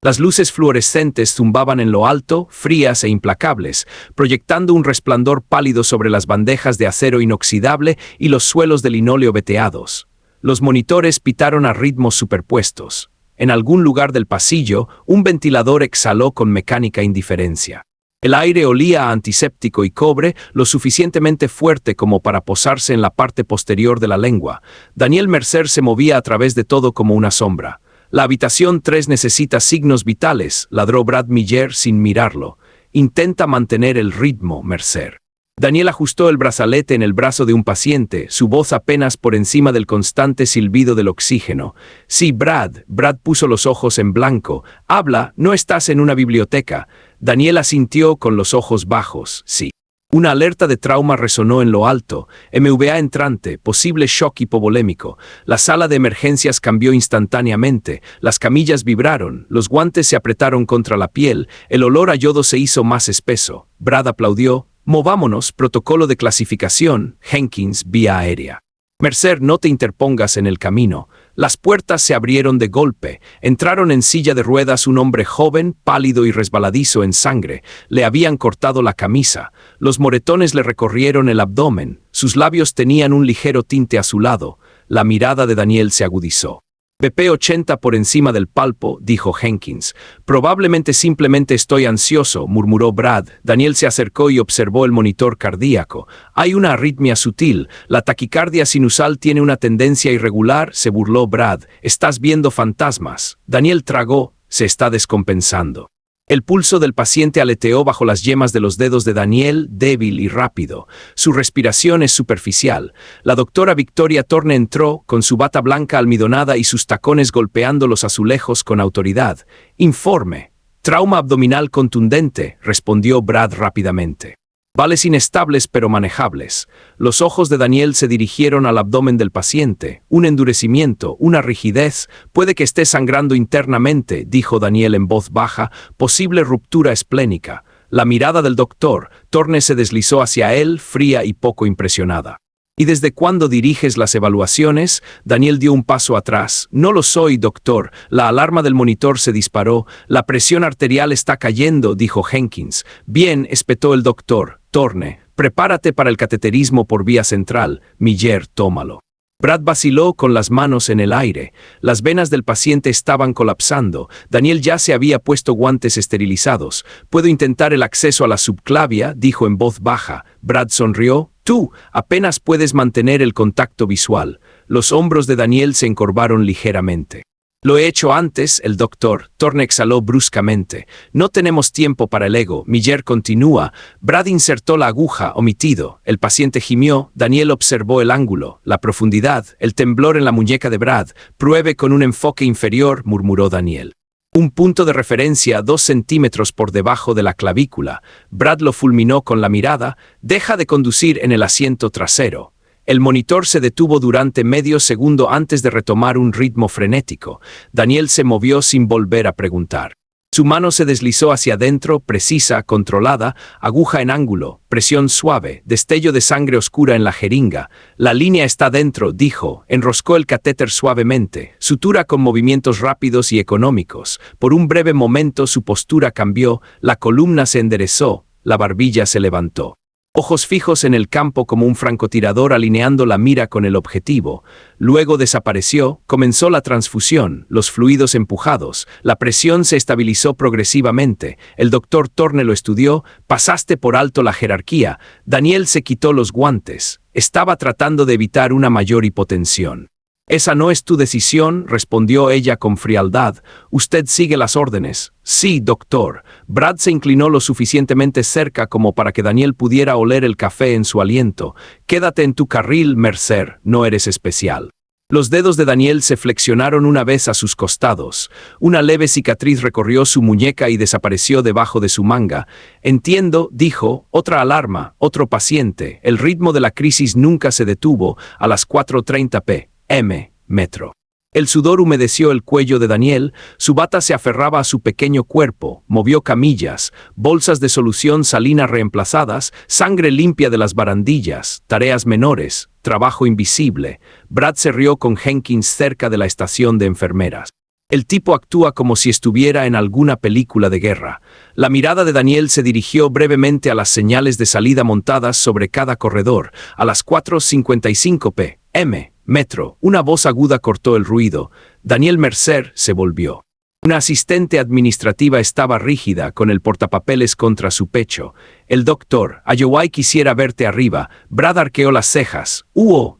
Las luces fluorescentes zumbaban en lo alto, frías e implacables, proyectando un resplandor pálido sobre las bandejas de acero inoxidable y los suelos de linóleo veteados. Los monitores pitaron a ritmos superpuestos. En algún lugar del pasillo, un ventilador exhaló con mecánica indiferencia. El aire olía a antiséptico y cobre, lo suficientemente fuerte como para posarse en la parte posterior de la lengua. Daniel Mercer se movía a través de todo como una sombra. La habitación 3 necesita signos vitales, ladró Brad Miller sin mirarlo. Intenta mantener el ritmo, Mercer. Daniel ajustó el brazalete en el brazo de un paciente, su voz apenas por encima del constante silbido del oxígeno. Sí, Brad. Brad puso los ojos en blanco. Habla, no estás en una biblioteca. Daniel asintió con los ojos bajos. Sí. Una alerta de trauma resonó en lo alto. MVA entrante, posible shock hipovolémico. La sala de emergencias cambió instantáneamente. Las camillas vibraron, los guantes se apretaron contra la piel, el olor a yodo se hizo más espeso. Brad aplaudió. Movámonos, protocolo de clasificación, Jenkins, vía aérea. Mercer, no te interpongas en el camino. Las puertas se abrieron de golpe. Entraron en silla de ruedas un hombre joven, pálido y resbaladizo en sangre. Le habían cortado la camisa. Los moretones le recorrieron el abdomen. Sus labios tenían un ligero tinte azulado. La mirada de Daniel se agudizó. BP 80 por encima del palpo, dijo Jenkins. Probablemente simplemente estoy ansioso, murmuró Brad. Daniel se acercó y observó el monitor cardíaco. Hay una arritmia sutil. La taquicardia sinusal tiene una tendencia irregular, se burló Brad. Estás viendo fantasmas. Daniel tragó. Se está descompensando. El pulso del paciente aleteó bajo las yemas de los dedos de Daniel, débil y rápido. Su respiración es superficial. La doctora Victoria Thorne entró, con su bata blanca almidonada y sus tacones golpeando los azulejos con autoridad. Informe. Trauma abdominal contundente, respondió Brad rápidamente. Vales inestables pero manejables. Los ojos de Daniel se dirigieron al abdomen del paciente. Un endurecimiento, una rigidez. Puede que esté sangrando internamente, dijo Daniel en voz baja. Posible ruptura esplénica. La mirada del doctor, Thorne se deslizó hacia él, fría y poco impresionada. ¿Y desde cuándo diriges las evaluaciones? Daniel dio un paso atrás. No lo soy, doctor. La alarma del monitor se disparó. La presión arterial está cayendo, dijo Jenkins. Bien, espetó el doctor. Thorne, prepárate para el cateterismo por vía central. Miller, tómalo. Brad vaciló con las manos en el aire. Las venas del paciente estaban colapsando. Daniel ya se había puesto guantes esterilizados. Puedo intentar el acceso a la subclavia, dijo en voz baja. Brad sonrió. Tú, apenas puedes mantener el contacto visual. Los hombros de Daniel se encorvaron ligeramente. Lo he hecho antes, el doctor. Thorne exhaló bruscamente. No tenemos tiempo para el ego. Miller continúa. Brad insertó la aguja, omitido. El paciente gimió. Daniel observó el ángulo, la profundidad, el temblor en la muñeca de Brad. Pruebe con un enfoque inferior, murmuró Daniel. Un punto de referencia 2 centímetros por debajo de la clavícula. Brad lo fulminó con la mirada. Deja de conducir en el asiento trasero. El monitor se detuvo durante medio segundo antes de retomar un ritmo frenético. Daniel se movió sin volver a preguntar. Su mano se deslizó hacia adentro, precisa, controlada, aguja en ángulo, presión suave, destello de sangre oscura en la jeringa. La línea está dentro, dijo. Enroscó el catéter suavemente, sutura con movimientos rápidos y económicos. Por un breve momento su postura cambió, la columna se enderezó, la barbilla se levantó. Ojos fijos en el campo como un francotirador alineando la mira con el objetivo. Luego desapareció, comenzó la transfusión, los fluidos empujados, la presión se estabilizó progresivamente. El doctor Thorne lo estudió, pasaste por alto la jerarquía. Daniel se quitó los guantes. Estaba tratando de evitar una mayor hipotensión. Esa no es tu decisión, respondió ella con frialdad. Usted sigue las órdenes. Sí, doctor. Brad se inclinó lo suficientemente cerca como para que Daniel pudiera oler el café en su aliento. Quédate en tu carril, Mercer, no eres especial. Los dedos de Daniel se flexionaron una vez a sus costados. Una leve cicatriz recorrió su muñeca y desapareció debajo de su manga. Entiendo, dijo, otra alarma, otro paciente. El ritmo de la crisis nunca se detuvo a las 4:30 p.m. metro. El sudor humedeció el cuello de Daniel, su bata se aferraba a su pequeño cuerpo, movió camillas, bolsas de solución salina reemplazadas, sangre limpia de las barandillas, tareas menores, trabajo invisible. Brad se rió con Jenkins cerca de la estación de enfermeras. El tipo actúa como si estuviera en alguna película de guerra. La mirada de Daniel se dirigió brevemente a las señales de salida montadas sobre cada corredor. A las 4:55 p.m. Metro. Una voz aguda cortó el ruido. Daniel Mercer se volvió. Una asistente administrativa estaba rígida, con el portapapeles contra su pecho. El doctor, Ayoway quisiera verte arriba. Brad arqueó las cejas.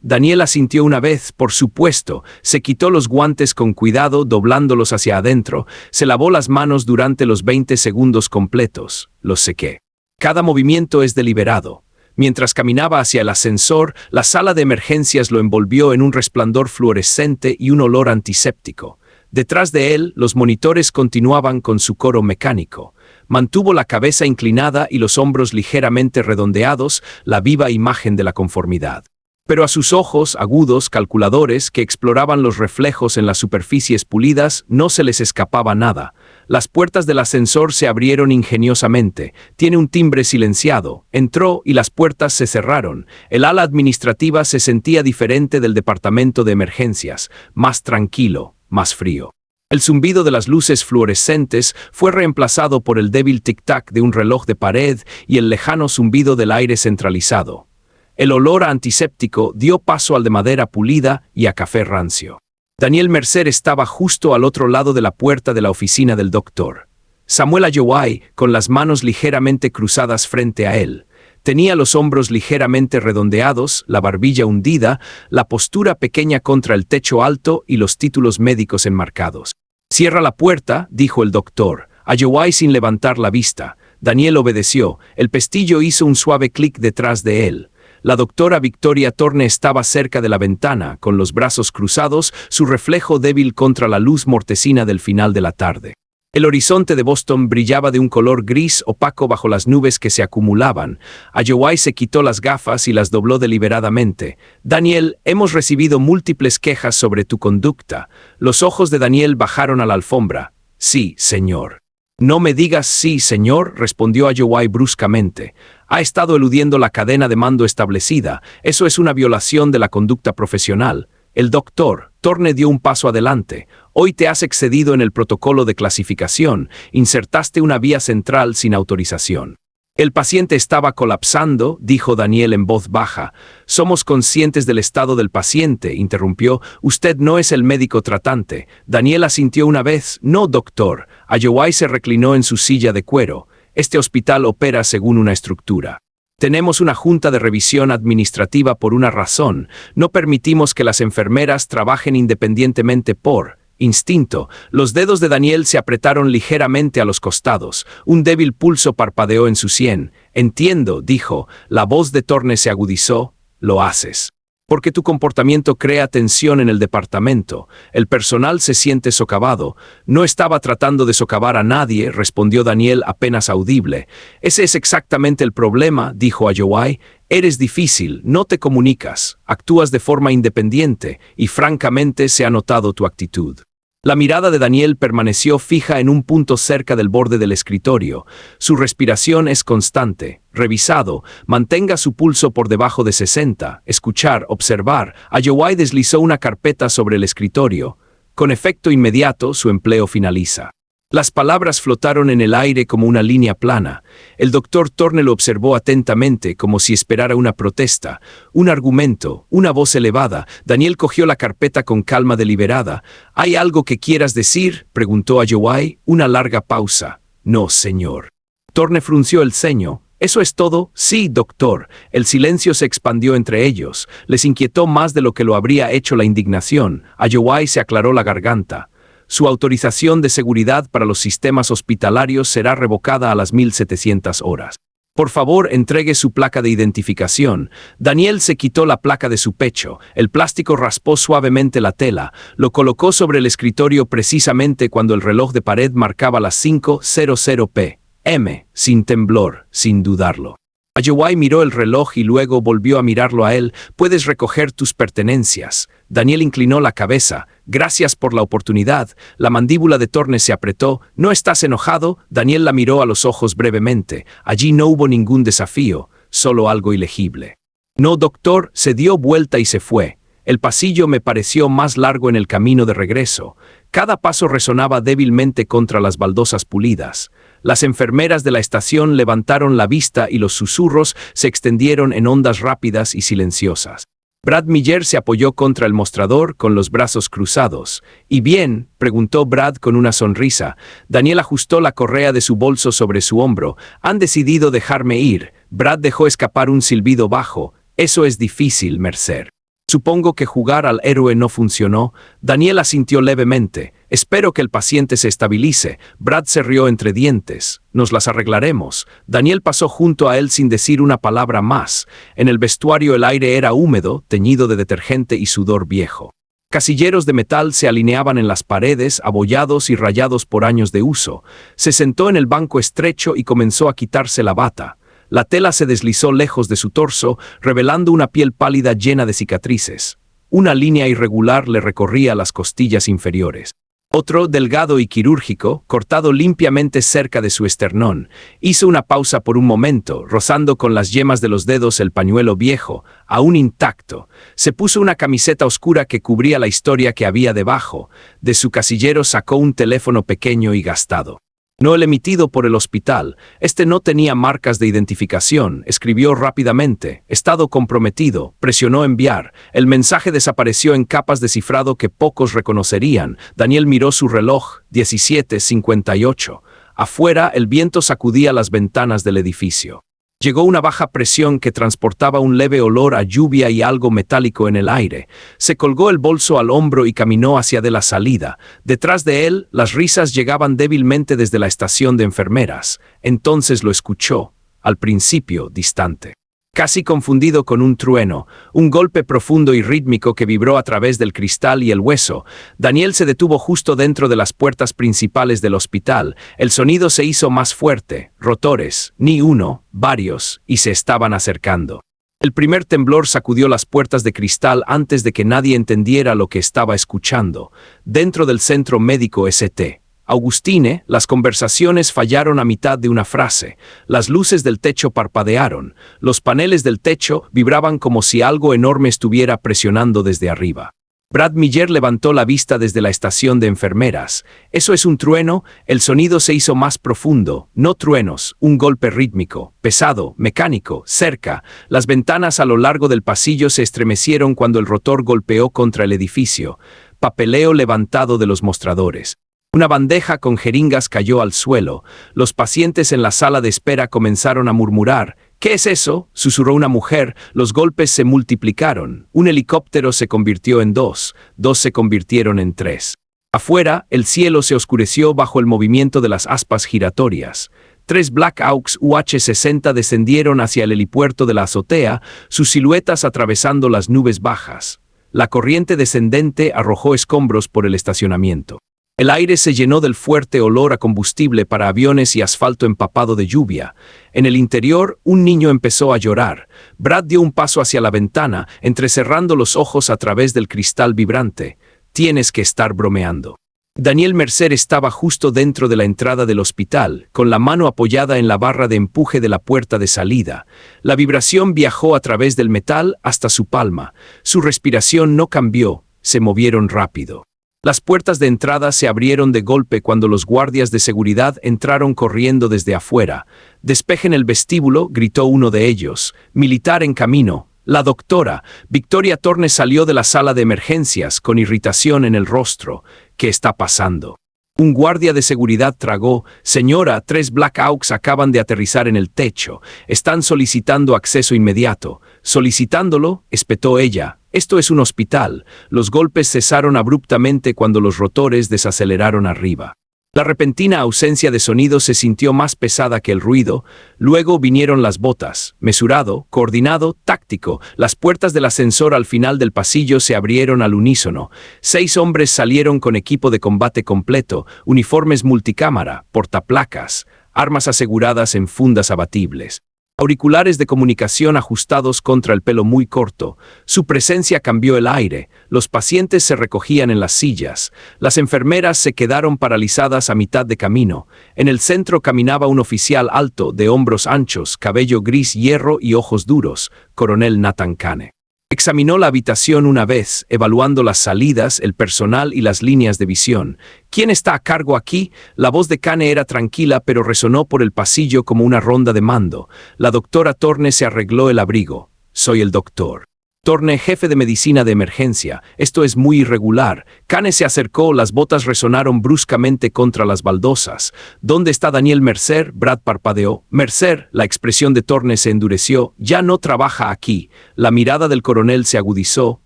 Daniel asintió una vez, por supuesto. Se quitó los guantes con cuidado, doblándolos hacia adentro. Se lavó las manos durante los 20 segundos completos. Los sequé. Cada movimiento es deliberado. Mientras caminaba hacia el ascensor, la sala de emergencias lo envolvió en un resplandor fluorescente y un olor antiséptico. Detrás de él, los monitores continuaban con su coro mecánico. Mantuvo la cabeza inclinada y los hombros ligeramente redondeados, la viva imagen de la conformidad. Pero a sus ojos, agudos, calculadores, que exploraban los reflejos en las superficies pulidas, no se les escapaba nada. Las puertas del ascensor se abrieron ingeniosamente. Tiene un timbre silenciado. Entró y las puertas se cerraron. El ala administrativa se sentía diferente del departamento de emergencias, más tranquilo, más frío. El zumbido de las luces fluorescentes fue reemplazado por el débil tic-tac de un reloj de pared y el lejano zumbido del aire centralizado. El olor a antiséptico dio paso al de madera pulida y a café rancio. Daniel Mercer estaba justo al otro lado de la puerta de la oficina del doctor. Samuel Ayoway, con las manos ligeramente cruzadas frente a él. Tenía los hombros ligeramente redondeados, la barbilla hundida, la postura pequeña contra el techo alto y los títulos médicos enmarcados. «Cierra la puerta», dijo el doctor. Ayoway sin levantar la vista. Daniel obedeció. El pestillo hizo un suave clic detrás de él. La doctora Victoria Thorne estaba cerca de la ventana, con los brazos cruzados, su reflejo débil contra la luz mortecina del final de la tarde. El horizonte de Boston brillaba de un color gris opaco bajo las nubes que se acumulaban. Ayoway se quitó las gafas y las dobló deliberadamente. «Daniel, hemos recibido múltiples quejas sobre tu conducta». Los ojos de Daniel bajaron a la alfombra. «Sí, señor». «No me digas sí, señor», respondió Ayoway bruscamente. «Ha estado eludiendo la cadena de mando establecida. Eso es una violación de la conducta profesional». El doctor Thorne dio un paso adelante. «Hoy te has excedido en el protocolo de clasificación. Insertaste una vía central sin autorización». «El paciente estaba colapsando», dijo Daniel en voz baja. «Somos conscientes del estado del paciente», interrumpió. «Usted no es el médico tratante». Daniel asintió una vez. «No, doctor». Ayoway se reclinó en su silla de cuero. «Este hospital opera según una estructura. Tenemos una junta de revisión administrativa por una razón. No permitimos que las enfermeras trabajen independientemente por instinto». Los dedos de Daniel se apretaron ligeramente a los costados. Un débil pulso parpadeó en su sien. «Entiendo», dijo. La voz de Thorne se agudizó. «Lo haces porque tu comportamiento crea tensión en el departamento. El personal se siente socavado». «No estaba tratando de socavar a nadie», respondió Daniel apenas audible. «Ese es exactamente el problema», dijo Ayoway. «Eres difícil, no te comunicas, actúas de forma independiente y francamente se ha notado tu actitud». La mirada de Daniel permaneció fija en un punto cerca del borde del escritorio. Su respiración es constante. «Revisado. Mantenga su pulso por debajo de 60. Escuchar, observar». Ayoway deslizó una carpeta sobre el escritorio. Con efecto inmediato, su empleo finaliza. Las palabras flotaron en el aire como una línea plana. El doctor Thorne lo observó atentamente, como si esperara una protesta, un argumento, una voz elevada. Daniel cogió la carpeta con calma deliberada. «¿Hay algo que quieras decir?», preguntó Ayoway. Una larga pausa. «No, señor». Thorne frunció el ceño. «¿Eso es todo?». «Sí, doctor». El silencio se expandió entre ellos. Les inquietó más de lo que lo habría hecho la indignación. Ayoway se aclaró la garganta. «Su autorización de seguridad para los sistemas hospitalarios será revocada a las 1700 horas. Por favor, entregue su placa de identificación». Daniel se quitó la placa de su pecho. El plástico raspó suavemente la tela. Lo colocó sobre el escritorio precisamente cuando el reloj de pared marcaba las 5:00 p.m., sin temblor, sin dudarlo. Ayoway miró el reloj y luego volvió a mirarlo a él. «Puedes recoger tus pertenencias». Daniel inclinó la cabeza. «Gracias por la oportunidad». La mandíbula de Thorne se apretó. «¿No estás enojado?». Daniel la miró a los ojos brevemente. Allí no hubo ningún desafío, solo algo ilegible. «No, doctor». Se dio vuelta y se fue. «El pasillo me pareció más largo en el camino de regreso». Cada paso resonaba débilmente contra las baldosas pulidas. Las enfermeras de la estación levantaron la vista y los susurros se extendieron en ondas rápidas y silenciosas. Brad Miller se apoyó contra el mostrador con los brazos cruzados. ¿Y bien?, preguntó Brad con una sonrisa. Daniel ajustó la correa de su bolso sobre su hombro. «Han decidido dejarme ir». Brad dejó escapar un silbido bajo. «Eso es difícil, Mercer». «Supongo que jugar al héroe no funcionó». Daniel asintió levemente. «Espero que el paciente se estabilice». Brad se rió entre dientes. «Nos las arreglaremos». Daniel pasó junto a él sin decir una palabra más. En el vestuario el aire era húmedo, teñido de detergente y sudor viejo. Casilleros de metal se alineaban en las paredes, abollados y rayados por años de uso. Se sentó en el banco estrecho y comenzó a quitarse la bata. La tela se deslizó lejos de su torso, revelando una piel pálida llena de cicatrices. Una línea irregular le recorría las costillas inferiores. Otro, delgado y quirúrgico, cortado limpiamente cerca de su esternón, hizo una pausa por un momento, rozando con las yemas de los dedos el pañuelo viejo, aún intacto. Se puso una camiseta oscura que cubría la historia que había debajo. De su casillero sacó un teléfono pequeño y gastado. No el emitido por el hospital. Este no tenía marcas de identificación. Escribió rápidamente. Estado comprometido. Presionó enviar. El mensaje desapareció en capas de cifrado que pocos reconocerían. Daniel miró su reloj. 17:58. Afuera, el viento sacudía las ventanas del edificio. Llegó una baja presión que transportaba un leve olor a lluvia y algo metálico en el aire. Se colgó el bolso al hombro y caminó hacia de la salida. Detrás de él, las risas llegaban débilmente desde la estación de enfermeras. Entonces lo escuchó, al principio distante. Casi confundido con un trueno, un golpe profundo y rítmico que vibró a través del cristal y el hueso. Daniel se detuvo justo dentro de las puertas principales del hospital. El sonido se hizo más fuerte. Rotores, ni uno, varios, y se estaban acercando. El primer temblor sacudió las puertas de cristal antes de que nadie entendiera lo que estaba escuchando. Dentro del centro médico St. Augustine, las conversaciones fallaron a mitad de una frase. Las luces del techo parpadearon. Los paneles del techo vibraban como si algo enorme estuviera presionando desde arriba. Brad Miller levantó la vista desde la estación de enfermeras. ¿Eso es un trueno? El sonido se hizo más profundo. No truenos, un golpe rítmico, pesado, mecánico, cerca. Las ventanas a lo largo del pasillo se estremecieron cuando el rotor golpeó contra el edificio. Papeleo levantado de los mostradores. Una bandeja con jeringas cayó al suelo. Los pacientes en la sala de espera comenzaron a murmurar. «¿Qué es eso?», susurró una mujer. Los golpes se multiplicaron. Un helicóptero se convirtió en dos se convirtieron en tres. Afuera, el cielo se oscureció bajo el movimiento de las aspas giratorias. 3 Black Hawks UH-60 descendieron hacia el helipuerto de la azotea, sus siluetas atravesando las nubes bajas. La corriente descendente arrojó escombros por el estacionamiento. El aire se llenó del fuerte olor a combustible para aviones y asfalto empapado de lluvia. En el interior, un niño empezó a llorar. Brad dio un paso hacia la ventana, entrecerrando los ojos a través del cristal vibrante. «Tienes que estar bromeando». Daniel Mercer estaba justo dentro de la entrada del hospital, con la mano apoyada en la barra de empuje de la puerta de salida. La vibración viajó a través del metal hasta su palma. Su respiración no cambió, se movieron rápido. Las puertas de entrada se abrieron de golpe cuando los guardias de seguridad entraron corriendo desde afuera. «Despejen el vestíbulo», gritó uno de ellos. «Militar en camino». La doctora, Victoria Torne, salió de la sala de emergencias con irritación en el rostro. «¿Qué está pasando?». Un guardia de seguridad tragó. «Señora, 3 Black Hawks acaban de aterrizar en el techo. Están solicitando acceso inmediato». «¿Solicitándolo?», espetó ella. «Esto es un hospital». Los golpes cesaron abruptamente cuando los rotores desaceleraron arriba. La repentina ausencia de sonido se sintió más pesada que el ruido. Luego vinieron las botas. Mesurado, coordinado, táctico. Las puertas del ascensor al final del pasillo se abrieron al unísono. 6 hombres salieron con equipo de combate completo, uniformes multicámara, portaplacas, armas aseguradas en fundas abatibles. Auriculares de comunicación ajustados contra el pelo muy corto. Su presencia cambió el aire. Los pacientes se recogían en las sillas. Las enfermeras se quedaron paralizadas a mitad de camino. En el centro caminaba un oficial alto, de hombros anchos, cabello gris hierro y ojos duros, coronel Nathan Kane. Examinó la habitación una vez, evaluando las salidas, el personal y las líneas de visión. ¿Quién está a cargo aquí? La voz de Kane era tranquila, pero resonó por el pasillo como una ronda de mando. La doctora Thorne se arregló el abrigo. Soy el doctor Thorne, jefe de medicina de emergencia. Esto es muy irregular. Kane se acercó, las botas resonaron bruscamente contra las baldosas. ¿Dónde está Daniel Mercer? Brad parpadeó. Mercer, la expresión de Thorne se endureció. Ya no trabaja aquí. La mirada del coronel se agudizó.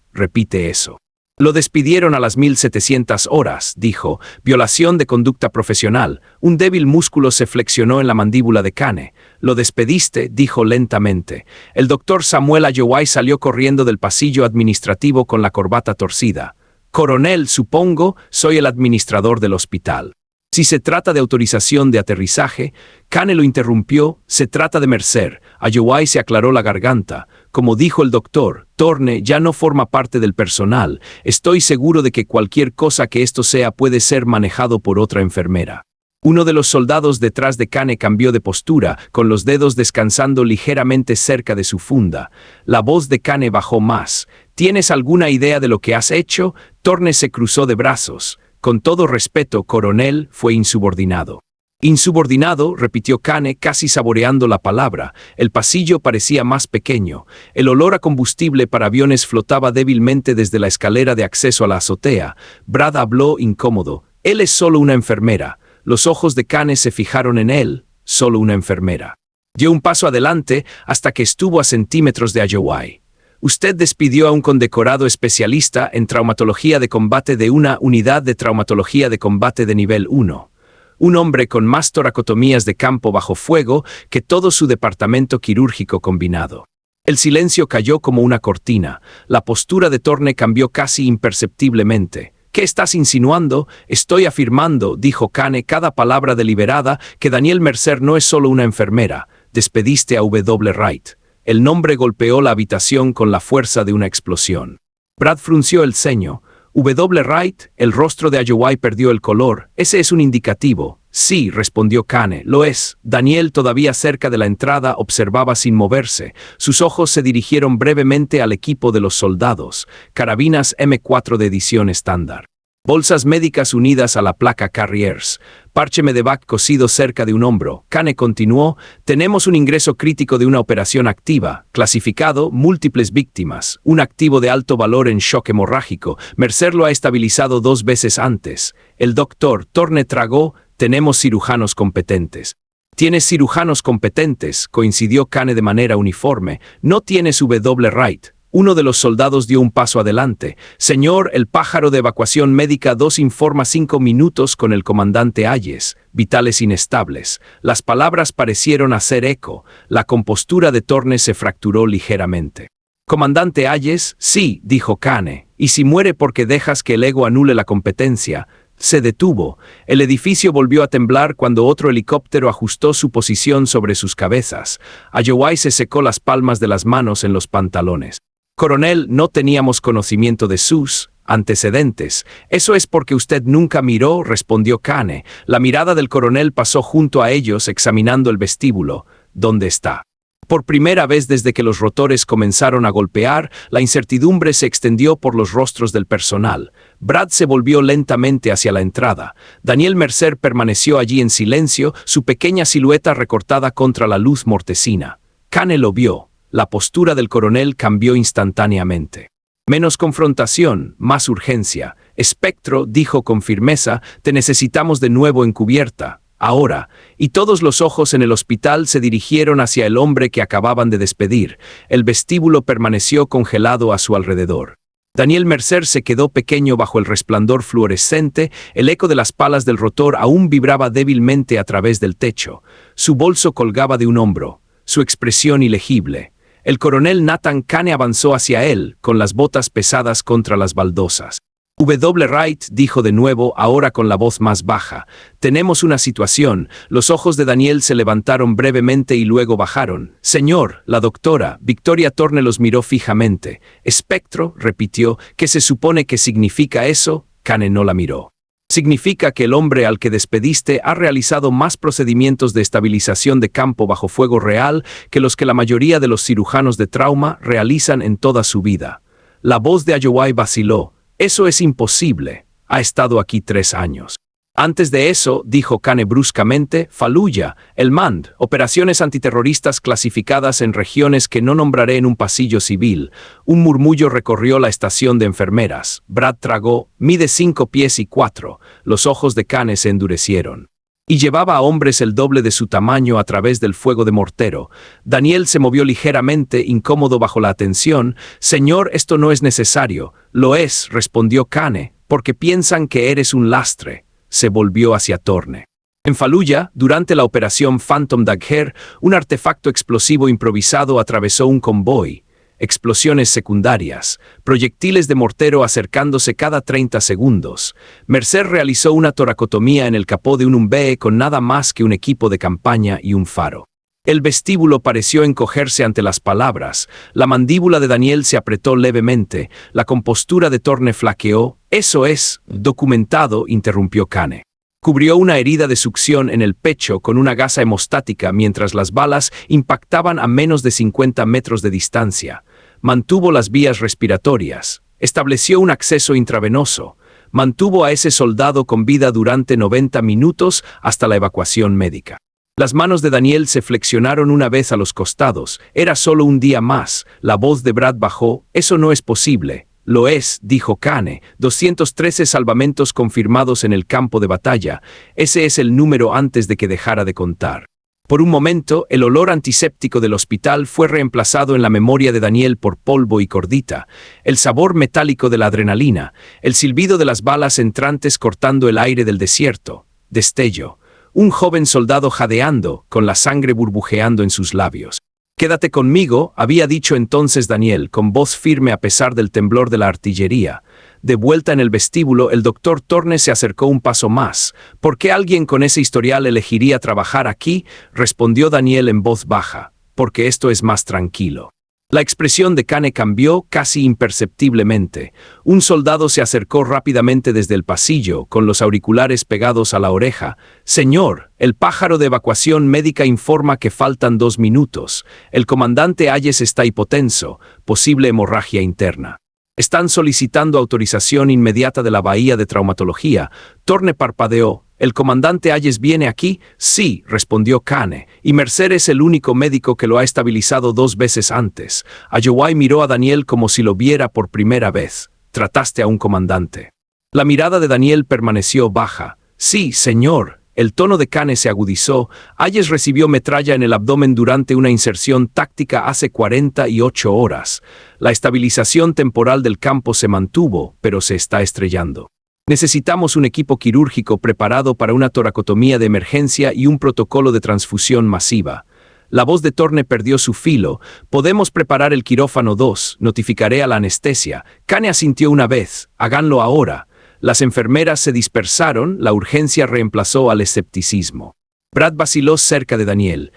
Repite eso. Lo despidieron a las 1700 horas, dijo. Violación de conducta profesional. Un débil músculo se flexionó en la mandíbula de Kane. Lo despediste, dijo lentamente. El doctor Samuel Ayoway salió corriendo del pasillo administrativo con la corbata torcida. Coronel, supongo, soy el administrador del hospital. Si se trata de autorización de aterrizaje, Kane lo interrumpió, se trata de Mercer. Ayoway se aclaró la garganta. Como dijo el doctor, Thorne ya no forma parte del personal. Estoy seguro de que cualquier cosa que esto sea puede ser manejado por otra enfermera. Uno de los soldados detrás de Kane cambió de postura, con los dedos descansando ligeramente cerca de su funda. La voz de Kane bajó más. ¿Tienes alguna idea de lo que has hecho? Thorne se cruzó de brazos. Con todo respeto, coronel, fue insubordinado. Insubordinado, repitió Kane, casi saboreando la palabra. El pasillo parecía más pequeño. El olor a combustible para aviones flotaba débilmente desde la escalera de acceso a la azotea. Brad habló incómodo. Él es solo una enfermera. Los ojos de Kane se fijaron en él. Solo una enfermera. Dio un paso adelante hasta que estuvo a centímetros de Ayoway. Usted despidió a un condecorado especialista en traumatología de combate de una unidad de traumatología de combate de nivel 1. Un hombre con más toracotomías de campo bajo fuego que todo su departamento quirúrgico combinado. El silencio cayó como una cortina. La postura de Thorne cambió casi imperceptiblemente. ¿Qué estás insinuando? Estoy afirmando, dijo Kane, cada palabra deliberada, que Daniel Mercer no es solo una enfermera. Despediste a W. Wright. El nombre golpeó la habitación con la fuerza de una explosión. Brad frunció el ceño. W. Wright, el rostro de Ayoway perdió el color. Ese es un indicativo. Sí, respondió Kane, lo es. Daniel, todavía cerca de la entrada, observaba sin moverse. Sus ojos se dirigieron brevemente al equipo de los soldados. Carabinas M4 de edición estándar. Bolsas médicas unidas a la placa Carriers. Parche medevac cosido cerca de un hombro. Kane continuó. Tenemos un ingreso crítico de una operación activa. Clasificado, múltiples víctimas. Un activo de alto valor en shock hemorrágico. Mercer lo ha estabilizado 2 veces antes. El doctor Thorne tragó. Tenemos cirujanos competentes. Tienes cirujanos competentes, coincidió Kane de manera uniforme. No tienes W. Wright. Uno de los soldados dio un paso adelante. Señor, el pájaro de evacuación médica 2 informa 5 minutos con el comandante Hayes. Vitales inestables. Las palabras parecieron hacer eco. La compostura de Thorne se fracturó ligeramente. Comandante Hayes, sí, dijo Kane. ¿Y si muere porque dejas que el ego anule la competencia? Se detuvo. El edificio volvió a temblar cuando otro helicóptero ajustó su posición sobre sus cabezas. Ayoway se secó las palmas de las manos en los pantalones. Coronel, no teníamos conocimiento de sus antecedentes. Eso es porque usted nunca miró, respondió Kane. La mirada del coronel pasó junto a ellos examinando el vestíbulo. ¿Dónde está? Por primera vez desde que los rotores comenzaron a golpear, la incertidumbre se extendió por los rostros del personal. Brad se volvió lentamente hacia la entrada. Daniel Mercer permaneció allí en silencio, su pequeña silueta recortada contra la luz mortecina. Kane lo vio. La postura del coronel cambió instantáneamente. Menos confrontación, más urgencia. Espectro, dijo con firmeza, te necesitamos de nuevo en cubierta. Ahora, y todos los ojos en el hospital se dirigieron hacia el hombre que acababan de despedir. El vestíbulo permaneció congelado a su alrededor. Daniel Mercer se quedó pequeño bajo el resplandor fluorescente, el eco de las palas del rotor aún vibraba débilmente a través del techo. Su bolso colgaba de un hombro, su expresión ilegible. El coronel Nathan Kane avanzó hacia él, con las botas pesadas contra las baldosas. W. Wright dijo de nuevo, ahora con la voz más baja. Tenemos una situación. Los ojos de Daniel se levantaron brevemente y luego bajaron. Señor, la doctora, Victoria Thorne los miró fijamente. Espectro, repitió, ¿qué se supone que significa eso? Kane no la miró. Significa que el hombre al que despediste ha realizado más procedimientos de estabilización de campo bajo fuego real que los que la mayoría de los cirujanos de trauma realizan en toda su vida. La voz de Ayowai vaciló. Eso es imposible. Ha estado aquí 3 años. Antes de eso, dijo Kane bruscamente, Fallujah, el MAND, operaciones antiterroristas clasificadas en regiones que no nombraré en un pasillo civil. Un murmullo recorrió la estación de enfermeras. Brad tragó, mide 5 pies y 4. Los ojos de Kane se endurecieron. Y llevaba a hombres el doble de su tamaño a través del fuego de mortero. Daniel se movió ligeramente, incómodo bajo la atención. Señor, esto no es necesario. Lo es, respondió Kane, porque piensan que eres un lastre. Se volvió hacia Torne. En Fallujah, durante la operación Phantom Dagger, un artefacto explosivo improvisado atravesó un convoy. Explosiones secundarias, proyectiles de mortero acercándose cada 30 segundos. Mercer realizó una toracotomía en el capó de un Humvee con nada más que un equipo de campaña y un faro. El vestíbulo pareció encogerse ante las palabras. La mandíbula de Daniel se apretó levemente. La compostura de Torne flaqueó. Eso es, documentado, interrumpió Kane. Cubrió una herida de succión en el pecho con una gasa hemostática mientras las balas impactaban a menos de 50 metros de distancia. Mantuvo las vías respiratorias. Estableció un acceso intravenoso. Mantuvo a ese soldado con vida durante 90 minutos hasta la evacuación médica. Las manos de Daniel se flexionaron una vez a los costados. Era solo un día más. La voz de Brad bajó. Eso no es posible. Lo es, dijo Kane. 213 salvamentos confirmados en el campo de batalla. Ese es el número antes de que dejara de contar. Por un momento, el olor antiséptico del hospital fue reemplazado en la memoria de Daniel por polvo y cordita, el sabor metálico de la adrenalina, el silbido de las balas entrantes cortando el aire del desierto. Destello. Un joven soldado jadeando, con la sangre burbujeando en sus labios. «Quédate conmigo», había dicho entonces Daniel, con voz firme a pesar del temblor de la artillería. De vuelta en el vestíbulo, el doctor Torne se acercó un paso más. «¿Por qué alguien con ese historial elegiría trabajar aquí?», respondió Daniel en voz baja. «Porque esto es más tranquilo». La expresión de Kane cambió casi imperceptiblemente. Un soldado se acercó rápidamente desde el pasillo, con los auriculares pegados a la oreja. «Señor, el pájaro de evacuación médica informa que faltan 2 minutos. El comandante Hayes está hipotenso, posible hemorragia interna. Están solicitando autorización inmediata de la bahía de traumatología». Torne parpadeó. «¿El comandante Hayes viene aquí?». «Sí», respondió Kane, «y Mercer es el único médico que lo ha estabilizado 2 veces antes». Ayowai miró a Daniel como si lo viera por primera vez. «¿Trataste a un comandante?». La mirada de Daniel permaneció baja. «Sí, señor». El tono de Kane se agudizó. «Hayes recibió metralla en el abdomen durante una inserción táctica hace 48 horas. La estabilización temporal del campo se mantuvo, pero se está estrellando. Necesitamos un equipo quirúrgico preparado para una toracotomía de emergencia y un protocolo de transfusión masiva». La voz de Torne perdió su filo. «Podemos preparar el quirófano 2, notificaré a la anestesia». Kane asintió una vez. «Háganlo ahora». Las enfermeras se dispersaron, la urgencia reemplazó al escepticismo. Brad vaciló cerca de Daniel.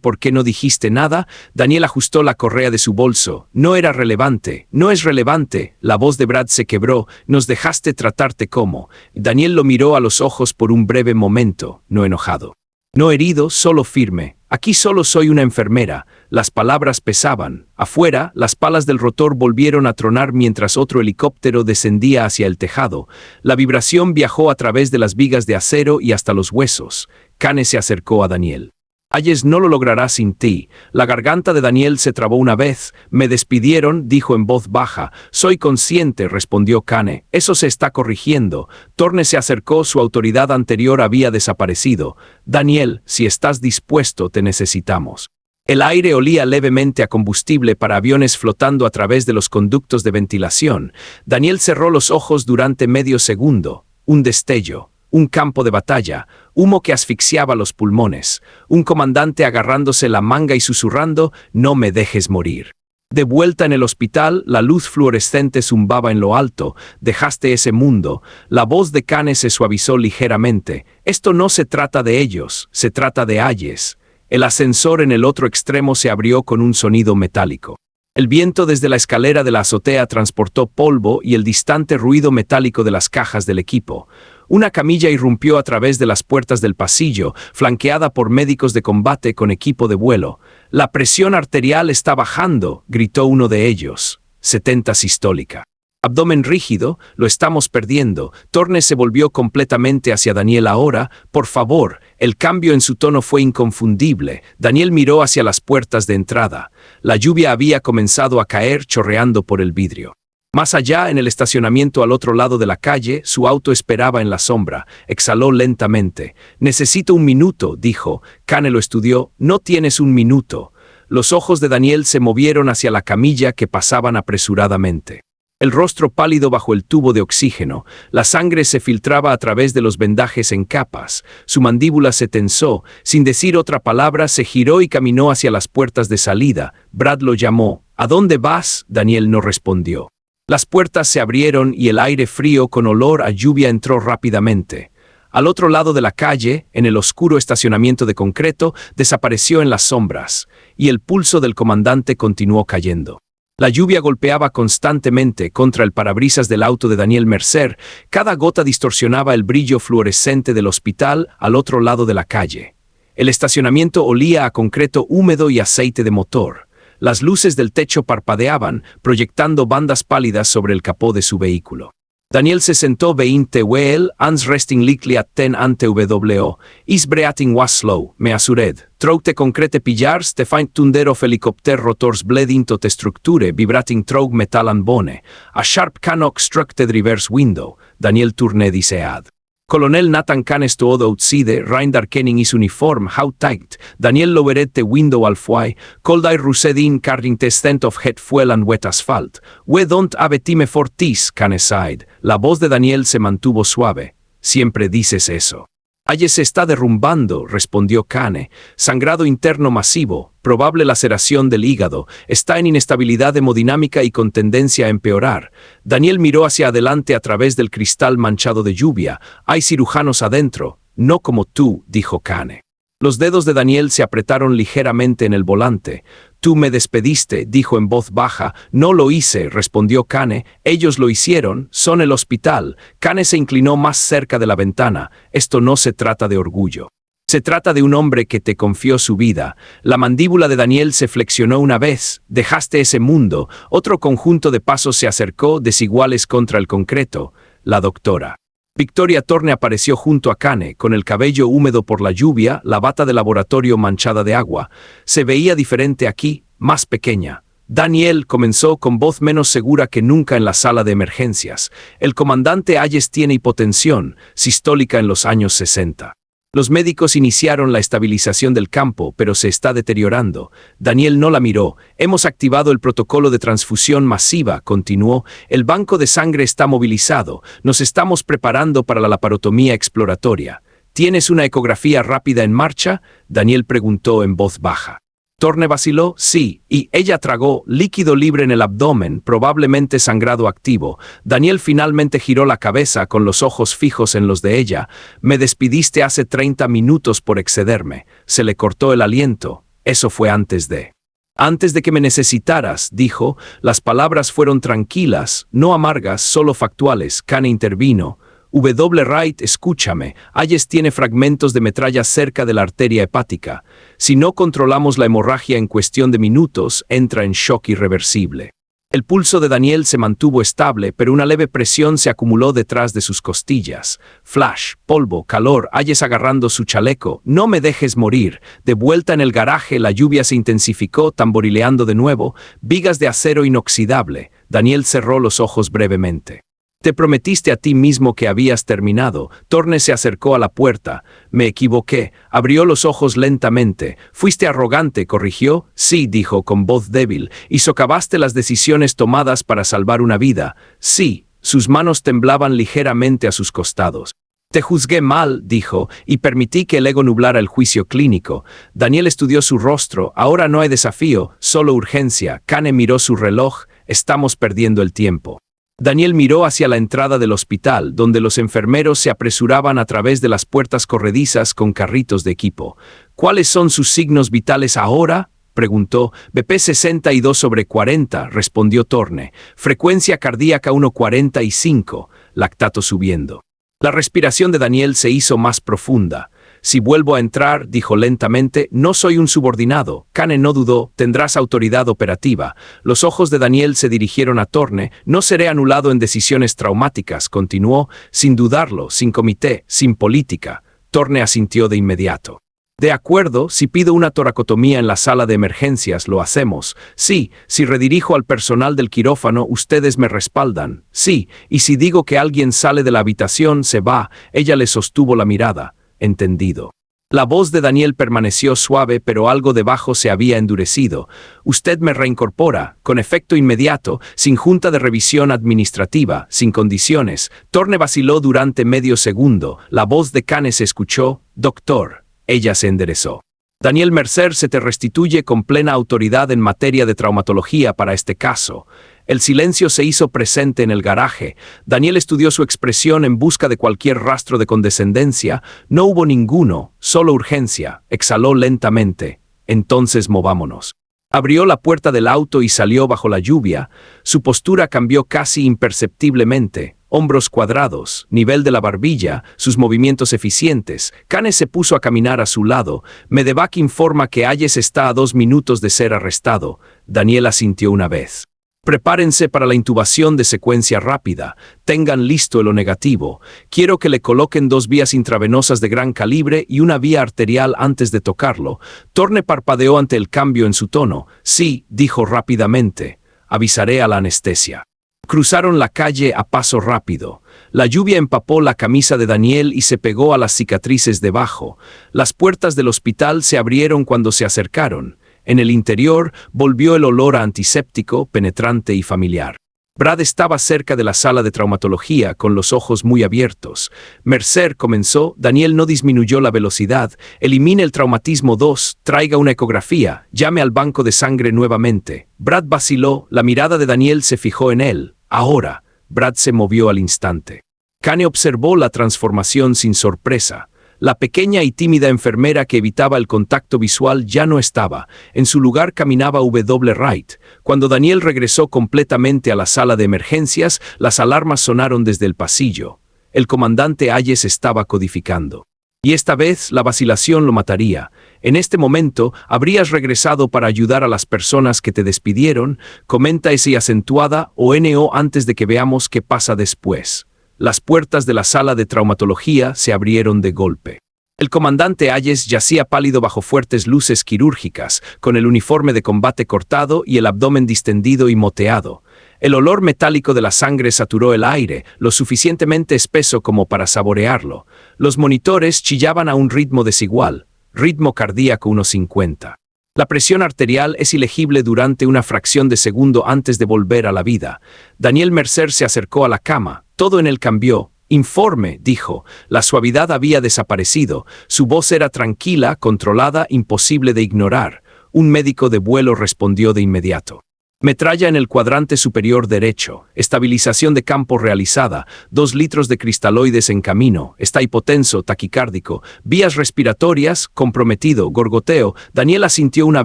«¿Por qué no dijiste nada?». Daniel ajustó la correa de su bolso. «No era relevante, no es relevante». La voz de Brad se quebró. «Nos dejaste tratarte como». Daniel lo miró a los ojos por un breve momento, no enojado. «No herido, solo firme. Aquí solo soy una enfermera». Las palabras pesaban. Afuera, las palas del rotor volvieron a tronar mientras otro helicóptero descendía hacia el tejado. La vibración viajó a través de las vigas de acero y hasta los huesos. Kane se acercó a Daniel. «Hayes no lo logrará sin ti». La garganta de Daniel se trabó una vez. «Me despidieron», dijo en voz baja. «Soy consciente», respondió Kane. «Eso se está corrigiendo». Torne se acercó, su autoridad anterior había desaparecido. «Daniel, si estás dispuesto, te necesitamos». El aire olía levemente a combustible para aviones flotando a través de los conductos de ventilación. Daniel cerró los ojos durante medio segundo. Un destello. Un campo de batalla, humo que asfixiaba los pulmones, un comandante agarrándose la manga y susurrando, «No me dejes morir». De vuelta en el hospital, la luz fluorescente zumbaba en lo alto. «Dejaste ese mundo». La voz de Kane se suavizó ligeramente. «Esto no se trata de ellos, se trata de Hayes». El ascensor en el otro extremo se abrió con un sonido metálico. El viento desde la escalera de la azotea transportó polvo y el distante ruido metálico de las cajas del equipo. Una camilla irrumpió a través de las puertas del pasillo, flanqueada por médicos de combate con equipo de vuelo. «La presión arterial está bajando», gritó uno de ellos. 70 sistólica. Abdomen rígido, lo estamos perdiendo. Torne se volvió completamente hacia Daniel ahora. Por favor, el cambio en su tono fue inconfundible. Daniel miró hacia las puertas de entrada. La lluvia había comenzado a caer chorreando por el vidrio. Más allá, en el estacionamiento al otro lado de la calle, su auto esperaba en la sombra. Exhaló lentamente. Necesito un minuto, dijo. Kane lo estudió. No tienes un minuto. Los ojos de Daniel se movieron hacia la camilla que pasaban apresuradamente. El rostro pálido bajo el tubo de oxígeno, la sangre se filtraba a través de los vendajes en capas, su mandíbula se tensó, sin decir otra palabra se giró y caminó hacia las puertas de salida. Brad lo llamó. ¿A dónde vas? Daniel no respondió. Las puertas se abrieron y el aire frío con olor a lluvia entró rápidamente. Al otro lado de la calle, en el oscuro estacionamiento de concreto, desapareció en las sombras, y el pulso del comandante continuó cayendo. La lluvia golpeaba constantemente contra el parabrisas del auto de Daniel Mercer. Cada gota distorsionaba el brillo fluorescente del hospital al otro lado de la calle. El estacionamiento olía a concreto húmedo y aceite de motor. Las luces del techo parpadeaban, proyectando bandas pálidas sobre el capó de su vehículo. Daniel se sentó 20 wel, ans resting likely at 10 ante WO, is breathing was slow, me asured. Trougte concrete pillars te find tunder of helicopter rotors bleding tot structure vibrating troug metal and bone. A sharp cannock struck the driver's window. Daniel tourné disead. Colonel Nathan Kane stood outside, Reindar Kenning is uniform, how tight. Daniel lowered the window al fuay, cold air rushed in carrying the scent of head fuel and wet asphalt. We don't have time for this, Kane sighed. La voz de Daniel se mantuvo suave. Siempre dices eso. Aye se está derrumbando, respondió Kane. Sangrado interno masivo, probable laceración del hígado, está en inestabilidad hemodinámica y con tendencia a empeorar. Daniel miró hacia adelante a través del cristal manchado de lluvia. Hay cirujanos adentro, no como tú, dijo Kane. Los dedos de Daniel se apretaron ligeramente en el volante. Tú me despediste, dijo en voz baja. No lo hice, respondió Kane. Ellos lo hicieron, son el hospital. Kane se inclinó más cerca de la ventana. Esto no se trata de orgullo. Se trata de un hombre que te confió su vida. La mandíbula de Daniel se flexionó una vez. Dejaste ese mundo. Otro conjunto de pasos se acercó, desiguales contra el concreto. La doctora. Victoria Torne apareció junto a Kane, con el cabello húmedo por la lluvia, la bata de laboratorio manchada de agua. Se veía diferente aquí, más pequeña. Daniel comenzó con voz menos segura que nunca en la sala de emergencias. El comandante Hayes tiene hipotensión, sistólica en los años 60. Los médicos iniciaron la estabilización del campo, pero se está deteriorando. Daniel no la miró. Hemos activado el protocolo de transfusión masiva, continuó. El banco de sangre está movilizado. Nos estamos preparando para la laparotomía exploratoria. ¿Tienes una ecografía rápida en marcha? Daniel preguntó en voz baja. Torne vaciló, sí, y ella tragó líquido libre en el abdomen, probablemente sangrado activo. Daniel finalmente giró la cabeza con los ojos fijos en los de ella. Me despidiste hace 30 minutos por excederme. Se le cortó el aliento. Eso fue antes de... Antes de que me necesitaras, dijo. Las palabras fueron tranquilas, no amargas, solo factuales. Kane intervino. W. Wright, escúchame. Hayes tiene fragmentos de metralla cerca de la arteria hepática. Si no controlamos la hemorragia en cuestión de minutos, entra en shock irreversible. El pulso de Daniel se mantuvo estable, pero una leve presión se acumuló detrás de sus costillas. Flash, polvo, calor, Hayes agarrando su chaleco. No me dejes morir. De vuelta en el garaje, la lluvia se intensificó, tamborileando de nuevo. Vigas de acero inoxidable. Daniel cerró los ojos brevemente. Te prometiste a ti mismo que habías terminado. Torne se acercó a la puerta. Me equivoqué. Abrió los ojos lentamente. Fuiste arrogante, corrigió. Sí, dijo con voz débil. Y socavaste las decisiones tomadas para salvar una vida. Sí. Sus manos temblaban ligeramente a sus costados. Te juzgué mal, dijo, y permití que el ego nublara el juicio clínico. Daniel estudió su rostro. Ahora no hay desafío, solo urgencia. Kane miró su reloj. Estamos perdiendo el tiempo. Daniel miró hacia la entrada del hospital, donde los enfermeros se apresuraban a través de las puertas corredizas con carritos de equipo. ¿Cuáles son sus signos vitales ahora?, preguntó. BP 62/40, respondió Torne. Frecuencia cardíaca 1:45, lactato subiendo. La respiración de Daniel se hizo más profunda. Si vuelvo a entrar, dijo lentamente, no soy un subordinado. Kane no dudó, tendrás autoridad operativa. Los ojos de Daniel se dirigieron a Torne. No seré anulado en decisiones traumáticas, continuó, sin dudarlo, sin comité, sin política. Torne asintió de inmediato. De acuerdo, si pido una toracotomía en la sala de emergencias, lo hacemos. Sí, si redirijo al personal del quirófano, ustedes me respaldan. Sí, y si digo que alguien sale de la habitación, se va. Ella le sostuvo la mirada. Entendido. La voz de Daniel permaneció suave, pero algo debajo se había endurecido. Usted me reincorpora, con efecto inmediato, sin junta de revisión administrativa, sin condiciones. Torne vaciló durante medio segundo. La voz de Kane se escuchó. Doctor. Ella se enderezó. Daniel Mercer se te restituye con plena autoridad en materia de traumatología para este caso. El silencio se hizo presente en el garaje. Daniel estudió su expresión en busca de cualquier rastro de condescendencia. No hubo ninguno, solo urgencia. Exhaló lentamente. Entonces movámonos. Abrió la puerta del auto y salió bajo la lluvia. Su postura cambió casi imperceptiblemente. Hombros cuadrados, nivel de la barbilla, sus movimientos eficientes. Kane se puso a caminar a su lado. Medevac informa que Hayes está a 2 minutos de ser arrestado. Daniel asintió una vez. Prepárense para la intubación de secuencia rápida. Tengan listo el O negativo. Quiero que le coloquen 2 vías intravenosas de gran calibre y una vía arterial antes de tocarlo. Torne parpadeó ante el cambio en su tono. Sí, dijo rápidamente. Avisaré a la anestesia. Cruzaron la calle a paso rápido. La lluvia empapó la camisa de Daniel y se pegó a las cicatrices debajo. Las puertas del hospital se abrieron cuando se acercaron. En el interior volvió el olor a antiséptico, penetrante y familiar. Brad estaba cerca de la sala de traumatología, con los ojos muy abiertos. Mercer comenzó. Daniel no disminuyó la velocidad. Elimine el traumatismo 2, traiga una ecografía, llame al banco de sangre nuevamente. Brad vaciló, la mirada de Daniel se fijó en él. Ahora. Brad se movió al instante. Kane observó la transformación sin sorpresa. La pequeña y tímida enfermera que evitaba el contacto visual ya no estaba. En su lugar caminaba W. Wright. Cuando Daniel regresó completamente a la sala de emergencias, las alarmas sonaron desde el pasillo. El comandante Hayes estaba codificando. Y esta vez la vacilación lo mataría. En este momento, habrías regresado para ayudar a las personas que te despidieron. Comenta esa acentuada o NO antes de que veamos qué pasa después. Las puertas de la sala de traumatología se abrieron de golpe. El comandante Hayes yacía pálido bajo fuertes luces quirúrgicas, con el uniforme de combate cortado y el abdomen distendido y moteado. El olor metálico de la sangre saturó el aire, lo suficientemente espeso como para saborearlo. Los monitores chillaban a un ritmo desigual, ritmo cardíaco 150. La presión arterial es ilegible durante una fracción de segundo antes de volver a la vida. Daniel Mercer se acercó a la cama. Todo en él cambió. Informe, dijo. La suavidad había desaparecido. Su voz era tranquila, controlada, imposible de ignorar. Un médico de vuelo respondió de inmediato. Metralla en el cuadrante superior derecho. Estabilización de campo realizada. 2 litros de cristaloides en camino. Está hipotenso, taquicárdico. Vías respiratorias, comprometido, gorgoteo. Daniel asintió una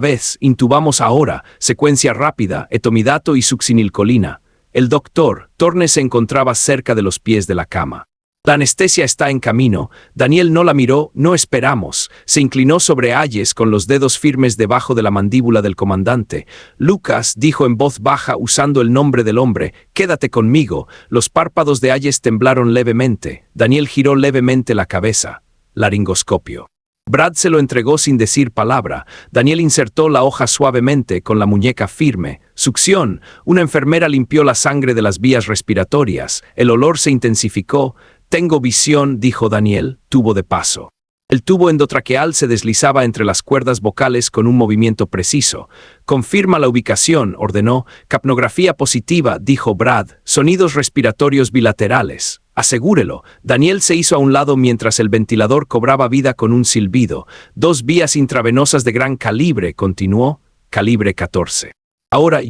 vez. Intubamos ahora. Secuencia rápida, etomidato y succinilcolina. El doctor Torne se encontraba cerca de los pies de la cama. La anestesia está en camino. Daniel no la miró. No esperamos. Se inclinó sobre Hayes con los dedos firmes debajo de la mandíbula del comandante. Lucas dijo en voz baja usando el nombre del hombre. Quédate conmigo. Los párpados de Hayes temblaron levemente. Daniel giró levemente la cabeza. Laringoscopio. Brad se lo entregó sin decir palabra. Daniel insertó la hoja suavemente con la muñeca firme. Succión. Una enfermera limpió la sangre de las vías respiratorias. El olor se intensificó. Tengo visión, dijo Daniel. Tubo de paso. El tubo endotraqueal se deslizaba entre las cuerdas vocales con un movimiento preciso. Confirma la ubicación, ordenó. Capnografía positiva, dijo Brad. Sonidos respiratorios bilaterales. Asegúrelo. Daniel se hizo a un lado mientras el ventilador cobraba vida con un silbido. 2 vías intravenosas de gran calibre, continuó. Calibre 14. Ahora,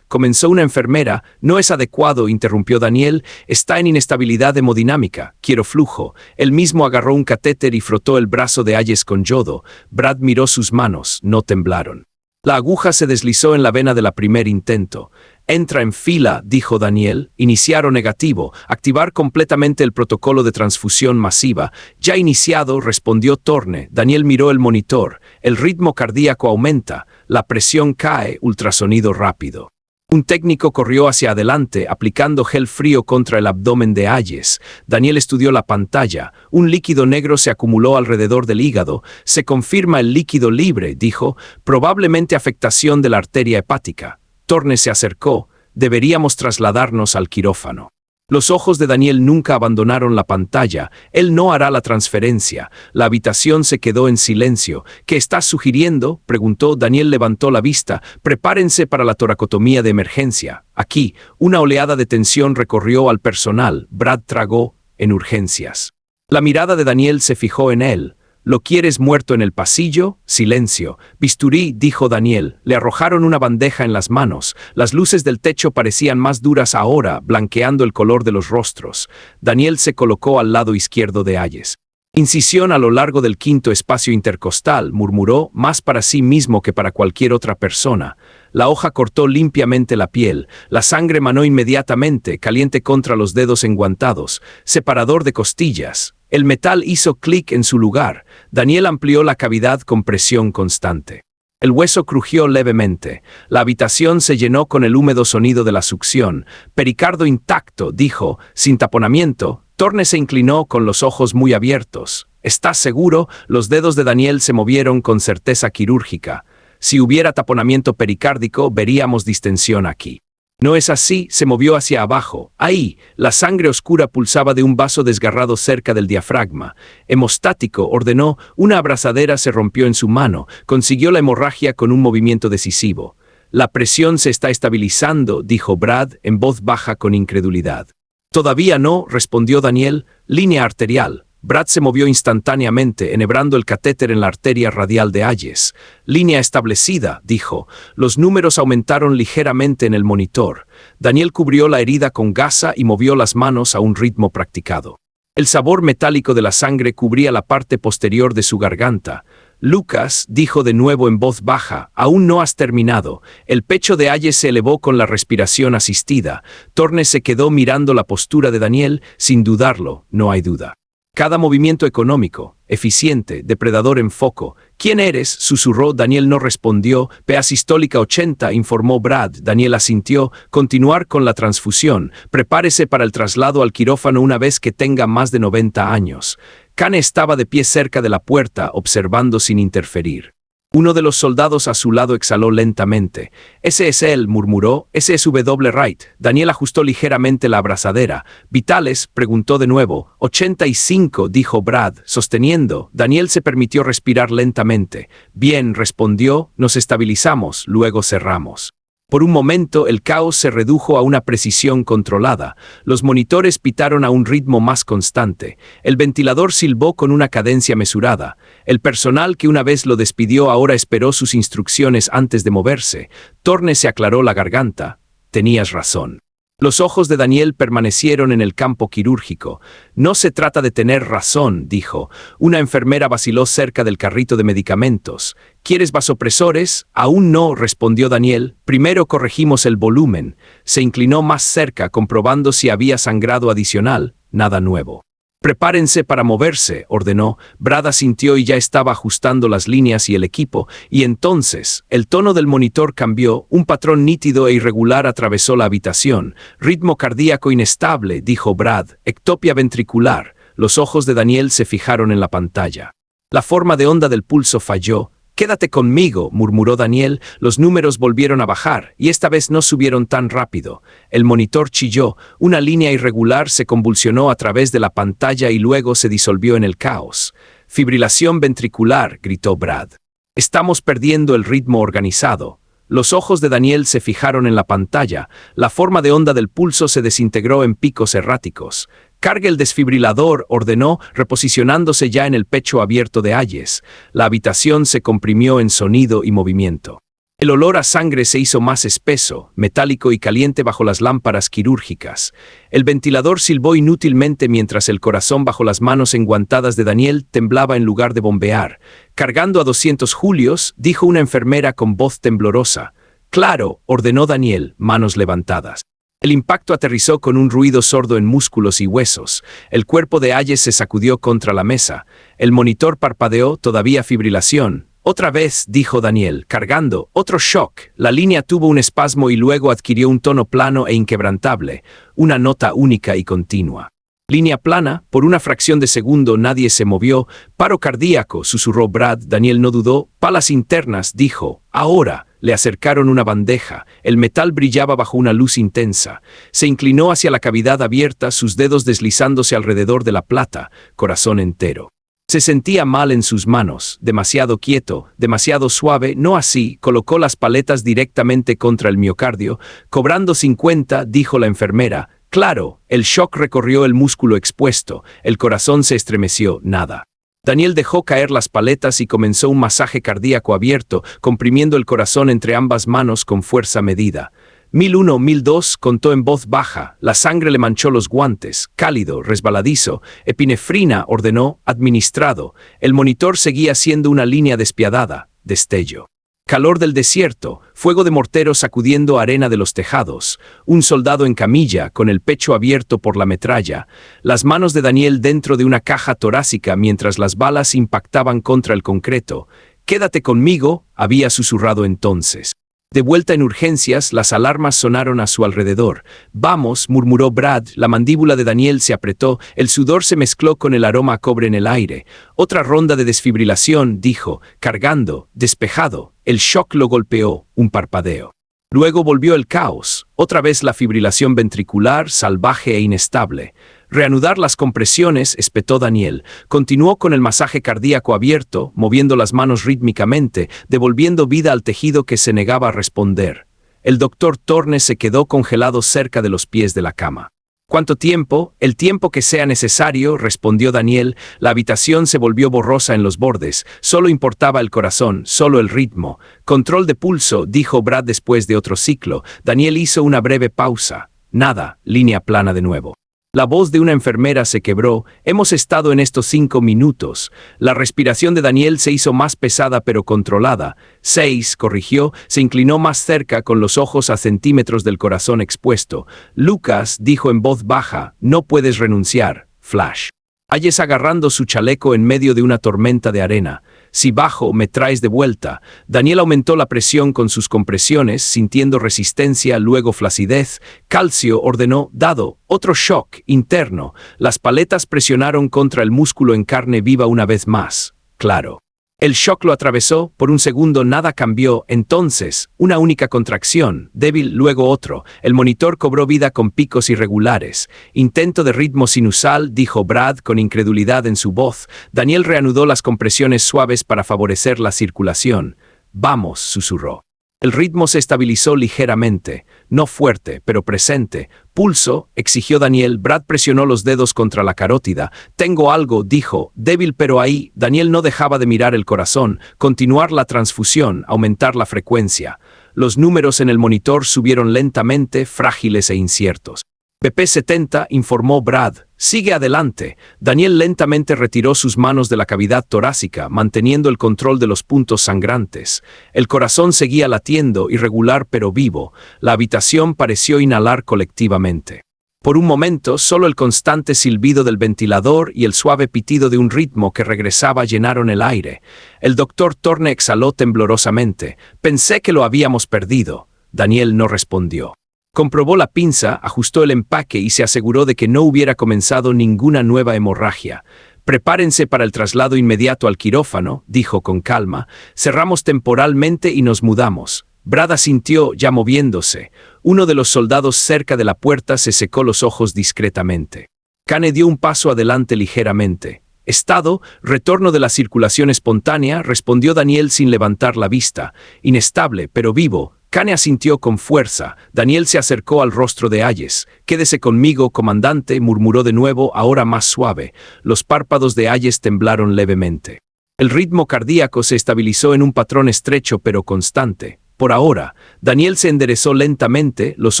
comenzó una enfermera. No es adecuado, interrumpió Daniel. Está en inestabilidad hemodinámica. Quiero flujo. Él mismo agarró un catéter y frotó el brazo de Hayes con yodo. Brad miró sus manos. No temblaron. La aguja se deslizó en la vena de la primer intento. Entra en fila, dijo Daniel. Iniciar o negativo. Activar completamente el protocolo de transfusión masiva. Ya iniciado, respondió Thorne. Daniel miró el monitor. El ritmo cardíaco aumenta. La presión cae. Ultrasonido rápido. Un técnico corrió hacia adelante, aplicando gel frío contra el abdomen de Hayes. Daniel estudió la pantalla. Un líquido negro se acumuló alrededor del hígado. Se confirma el líquido libre, dijo. Probablemente afectación de la arteria hepática. Thorne se acercó. Deberíamos trasladarnos al quirófano. Los ojos de Daniel nunca abandonaron la pantalla. Él no hará la transferencia. La habitación se quedó en silencio. ¿Qué estás sugiriendo?, preguntó. Daniel levantó la vista. Prepárense para la toracotomía de emergencia. Aquí, una oleada de tensión recorrió al personal. Brad tragó en urgencias. La mirada de Daniel se fijó en él. ¿Lo quieres muerto en el pasillo? Silencio. Bisturí, dijo Daniel. Le arrojaron una bandeja en las manos. Las luces del techo parecían más duras ahora, blanqueando el color de los rostros. Daniel se colocó al lado izquierdo de Hayes. Incisión a lo largo del quinto espacio intercostal, murmuró, más para sí mismo que para cualquier otra persona. La hoja cortó limpiamente la piel. La sangre manó inmediatamente, caliente contra los dedos enguantados. Separador de costillas. El metal hizo clic en su lugar. Daniel amplió la cavidad con presión constante. El hueso crujió levemente. La habitación se llenó con el húmedo sonido de la succión. Pericardo intacto, dijo, sin taponamiento. Thorne se inclinó con los ojos muy abiertos. ¿Estás seguro? Los dedos de Daniel se movieron con certeza quirúrgica. Si hubiera taponamiento pericárdico, veríamos distensión aquí. No es así, se movió hacia abajo. Ahí, la sangre oscura pulsaba de un vaso desgarrado cerca del diafragma. Hemostático, ordenó, una abrazadera se rompió en su mano, consiguió la hemorragia con un movimiento decisivo. La presión se está estabilizando, dijo Brad, en voz baja con incredulidad. Todavía no, respondió Daniel, línea arterial. Brad se movió instantáneamente, enhebrando el catéter en la arteria radial de Hayes. Línea establecida, dijo. Los números aumentaron ligeramente en el monitor. Daniel cubrió la herida con gasa y movió las manos a un ritmo practicado. El sabor metálico de la sangre cubría la parte posterior de su garganta. Lucas, dijo de nuevo en voz baja, aún no has terminado. El pecho de Hayes se elevó con la respiración asistida. Thorne se quedó mirando la postura de Daniel, sin dudarlo, no hay duda. Cada movimiento económico, eficiente, depredador en foco. ¿Quién eres?, susurró. Daniel no respondió. PA sistólica 80, informó Brad. Daniel asintió. Continuar con la transfusión. Prepárese para el traslado al quirófano una vez que tenga más de 90 años. Kane estaba de pie cerca de la puerta, observando sin interferir. Uno de los soldados a su lado exhaló lentamente. «Ese es él», murmuró. «Ese es W. Wright». Daniel ajustó ligeramente la abrazadera. «¿Vitales?», preguntó de nuevo. «85», dijo Brad, sosteniendo. Daniel se permitió respirar lentamente. «Bien», respondió. «Nos estabilizamos, luego cerramos». Por un momento el caos se redujo a una precisión controlada. Los monitores pitaron a un ritmo más constante. El ventilador silbó con una cadencia mesurada. El personal que una vez lo despidió ahora esperó sus instrucciones antes de moverse. Thorne se aclaró la garganta. «Tenías razón». Los ojos de Daniel permanecieron en el campo quirúrgico. «No se trata de tener razón», dijo. Una enfermera vaciló cerca del carrito de medicamentos. «¿Quieres vasopresores?». «Aún no», respondió Daniel. «Primero corregimos el volumen». Se inclinó más cerca, comprobando si había sangrado adicional. Nada nuevo. «Prepárense para moverse», ordenó. Brad asintió y ya estaba ajustando las líneas y el equipo, y entonces, el tono del monitor cambió, un patrón nítido e irregular atravesó la habitación. «Ritmo cardíaco inestable», dijo Brad. «Ectopia ventricular». Los ojos de Daniel se fijaron en la pantalla. La forma de onda del pulso falló. «Quédate conmigo», murmuró Daniel. Los números volvieron a bajar, y esta vez no subieron tan rápido. El monitor chilló. Una línea irregular se convulsionó a través de la pantalla y luego se disolvió en el caos. «Fibrilación ventricular», gritó Brad. «Estamos perdiendo el ritmo organizado». Los ojos de Daniel se fijaron en la pantalla. La forma de onda del pulso se desintegró en picos erráticos. «Cargue el desfibrilador», ordenó, reposicionándose ya en el pecho abierto de Hayes. La habitación se comprimió en sonido y movimiento. El olor a sangre se hizo más espeso, metálico y caliente bajo las lámparas quirúrgicas. El ventilador silbó inútilmente mientras el corazón bajo las manos enguantadas de Daniel temblaba en lugar de bombear. Cargando a 200 julios, dijo una enfermera con voz temblorosa. «Claro», ordenó Daniel, manos levantadas. El impacto aterrizó con un ruido sordo en músculos y huesos. El cuerpo de Hayes se sacudió contra la mesa. El monitor parpadeó, todavía fibrilación. «Otra vez», dijo Daniel, cargando. «Otro shock». La línea tuvo un espasmo y luego adquirió un tono plano e inquebrantable, una nota única y continua. «Línea plana», por una fracción de segundo nadie se movió. «Paro cardíaco», susurró Brad. Daniel no dudó. «Palas internas», dijo. «Ahora». Le acercaron una bandeja. El metal brillaba bajo una luz intensa. Se inclinó hacia la cavidad abierta, sus dedos deslizándose alrededor de la plata, corazón entero. Se sentía mal en sus manos, demasiado quieto, demasiado suave, no así, colocó las paletas directamente contra el miocardio. «Cobrando 50», dijo la enfermera. Claro, el shock recorrió el músculo expuesto, el corazón se estremeció, nada. Daniel dejó caer las paletas y comenzó un masaje cardíaco abierto, comprimiendo el corazón entre ambas manos con fuerza medida. 1001, 1002, contó en voz baja. La sangre le manchó los guantes. Cálido, resbaladizo. «Epinefrina», ordenó, administrado. El monitor seguía siendo una línea despiadada. Destello. Calor del desierto, fuego de mortero sacudiendo arena de los tejados, un soldado en camilla con el pecho abierto por la metralla, las manos de Daniel dentro de una caja torácica mientras las balas impactaban contra el concreto. «Quédate conmigo», había susurrado entonces. De vuelta en urgencias, las alarmas sonaron a su alrededor. «Vamos», murmuró Brad, la mandíbula de Daniel se apretó, el sudor se mezcló con el aroma a cobre en el aire. «Otra ronda de desfibrilación», dijo, cargando, despejado. El shock lo golpeó, un parpadeo. Luego volvió el caos, otra vez la fibrilación ventricular, salvaje e inestable. «Reanudar las compresiones», espetó Daniel. Continuó con el masaje cardíaco abierto, moviendo las manos rítmicamente, devolviendo vida al tejido que se negaba a responder. El doctor Thorne se quedó congelado cerca de los pies de la cama. «¿Cuánto tiempo?» «El tiempo que sea necesario», respondió Daniel. La habitación se volvió borrosa en los bordes. Solo importaba el corazón, solo el ritmo. «Control de pulso», dijo Brad después de otro ciclo. Daniel hizo una breve pausa. Nada, línea plana de nuevo. La voz de una enfermera se quebró. «Hemos estado en estos 5 minutos». La respiración de Daniel se hizo más pesada pero controlada. 6, corrigió, se inclinó más cerca con los ojos a centímetros del corazón expuesto. «Lucas», dijo en voz baja, «no puedes renunciar». Flash. Hayes agarrando su chaleco en medio de una tormenta de arena. «Si bajo, me traes de vuelta». Daniel aumentó la presión con sus compresiones, sintiendo resistencia, luego flacidez. «Calcio», ordenó, dado. Otro shock, interno. Las paletas presionaron contra el músculo en carne viva una vez más. Claro. El shock lo atravesó, por un segundo nada cambió, entonces, una única contracción, débil, luego otro. El monitor cobró vida con picos irregulares. «Intento de ritmo sinusal», dijo Brad con incredulidad en su voz. Daniel reanudó las compresiones suaves para favorecer la circulación. «Vamos», susurró. El ritmo se estabilizó ligeramente, no fuerte, pero presente. «Pulso», exigió Daniel. Brad presionó los dedos contra la carótida. «Tengo algo», dijo, débil pero ahí. Daniel no dejaba de mirar el corazón, continuar la transfusión, aumentar la frecuencia. Los números en el monitor subieron lentamente, frágiles e inciertos. «BP 70», informó Brad. «Sigue adelante». Daniel lentamente retiró sus manos de la cavidad torácica, manteniendo el control de los puntos sangrantes. El corazón seguía latiendo, irregular pero vivo. La habitación pareció inhalar colectivamente. Por un momento, solo el constante silbido del ventilador y el suave pitido de un ritmo que regresaba llenaron el aire. El doctor Thorne exhaló temblorosamente. «Pensé que lo habíamos perdido». Daniel no respondió. Comprobó la pinza, ajustó el empaque y se aseguró de que no hubiera comenzado ninguna nueva hemorragia. «Prepárense para el traslado inmediato al quirófano», dijo con calma. «Cerramos temporalmente y nos mudamos». Brad asintió, ya moviéndose. Uno de los soldados cerca de la puerta se secó los ojos discretamente. Kane dio un paso adelante ligeramente. «Estado, retorno de la circulación espontánea», respondió Daniel sin levantar la vista. «Inestable, pero vivo». Kane asintió con fuerza. Daniel se acercó al rostro de Hayes. «Quédese conmigo, comandante», murmuró de nuevo, ahora más suave. Los párpados de Hayes temblaron levemente. El ritmo cardíaco se estabilizó en un patrón estrecho pero constante. Por ahora, Daniel se enderezó lentamente, los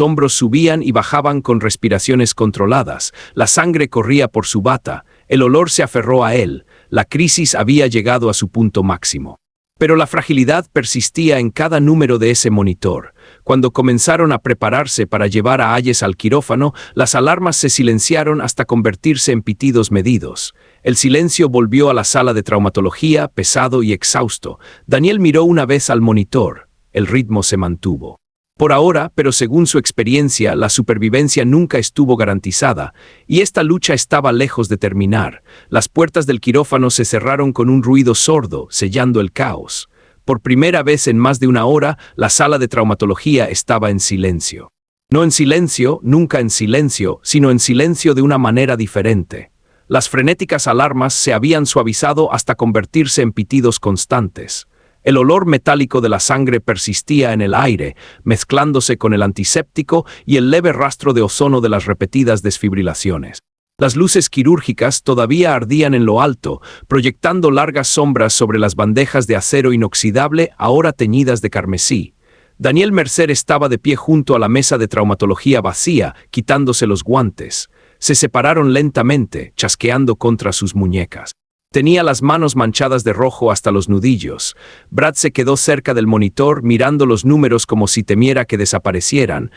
hombros subían y bajaban con respiraciones controladas, la sangre corría por su bata, el olor se aferró a él, la crisis había llegado a su punto máximo. Pero la fragilidad persistía en cada número de ese monitor. Cuando comenzaron a prepararse para llevar a Hayes al quirófano, las alarmas se silenciaron hasta convertirse en pitidos medidos. El silencio volvió a la sala de traumatología, pesado y exhausto. Daniel miró una vez al monitor. El ritmo se mantuvo. Por ahora, pero según su experiencia, la supervivencia nunca estuvo garantizada, y esta lucha estaba lejos de terminar. Las puertas del quirófano se cerraron con un ruido sordo, sellando el caos. Por primera vez en más de una hora, la sala de traumatología estaba en silencio. No en silencio, nunca en silencio, sino en silencio de una manera diferente. Las frenéticas alarmas se habían suavizado hasta convertirse en pitidos constantes. El olor metálico de la sangre persistía en el aire, mezclándose con el antiséptico y el leve rastro de ozono de las repetidas desfibrilaciones. Las luces quirúrgicas todavía ardían en lo alto, proyectando largas sombras sobre las bandejas de acero inoxidable ahora teñidas de carmesí. Daniel Mercer estaba de pie junto a la mesa de traumatología vacía, quitándose los guantes. Se separaron lentamente, chasqueando contra sus muñecas. Tenía las manos manchadas de rojo hasta los nudillos. Brad se quedó cerca del monitor mirando los números como si temiera que desaparecieran.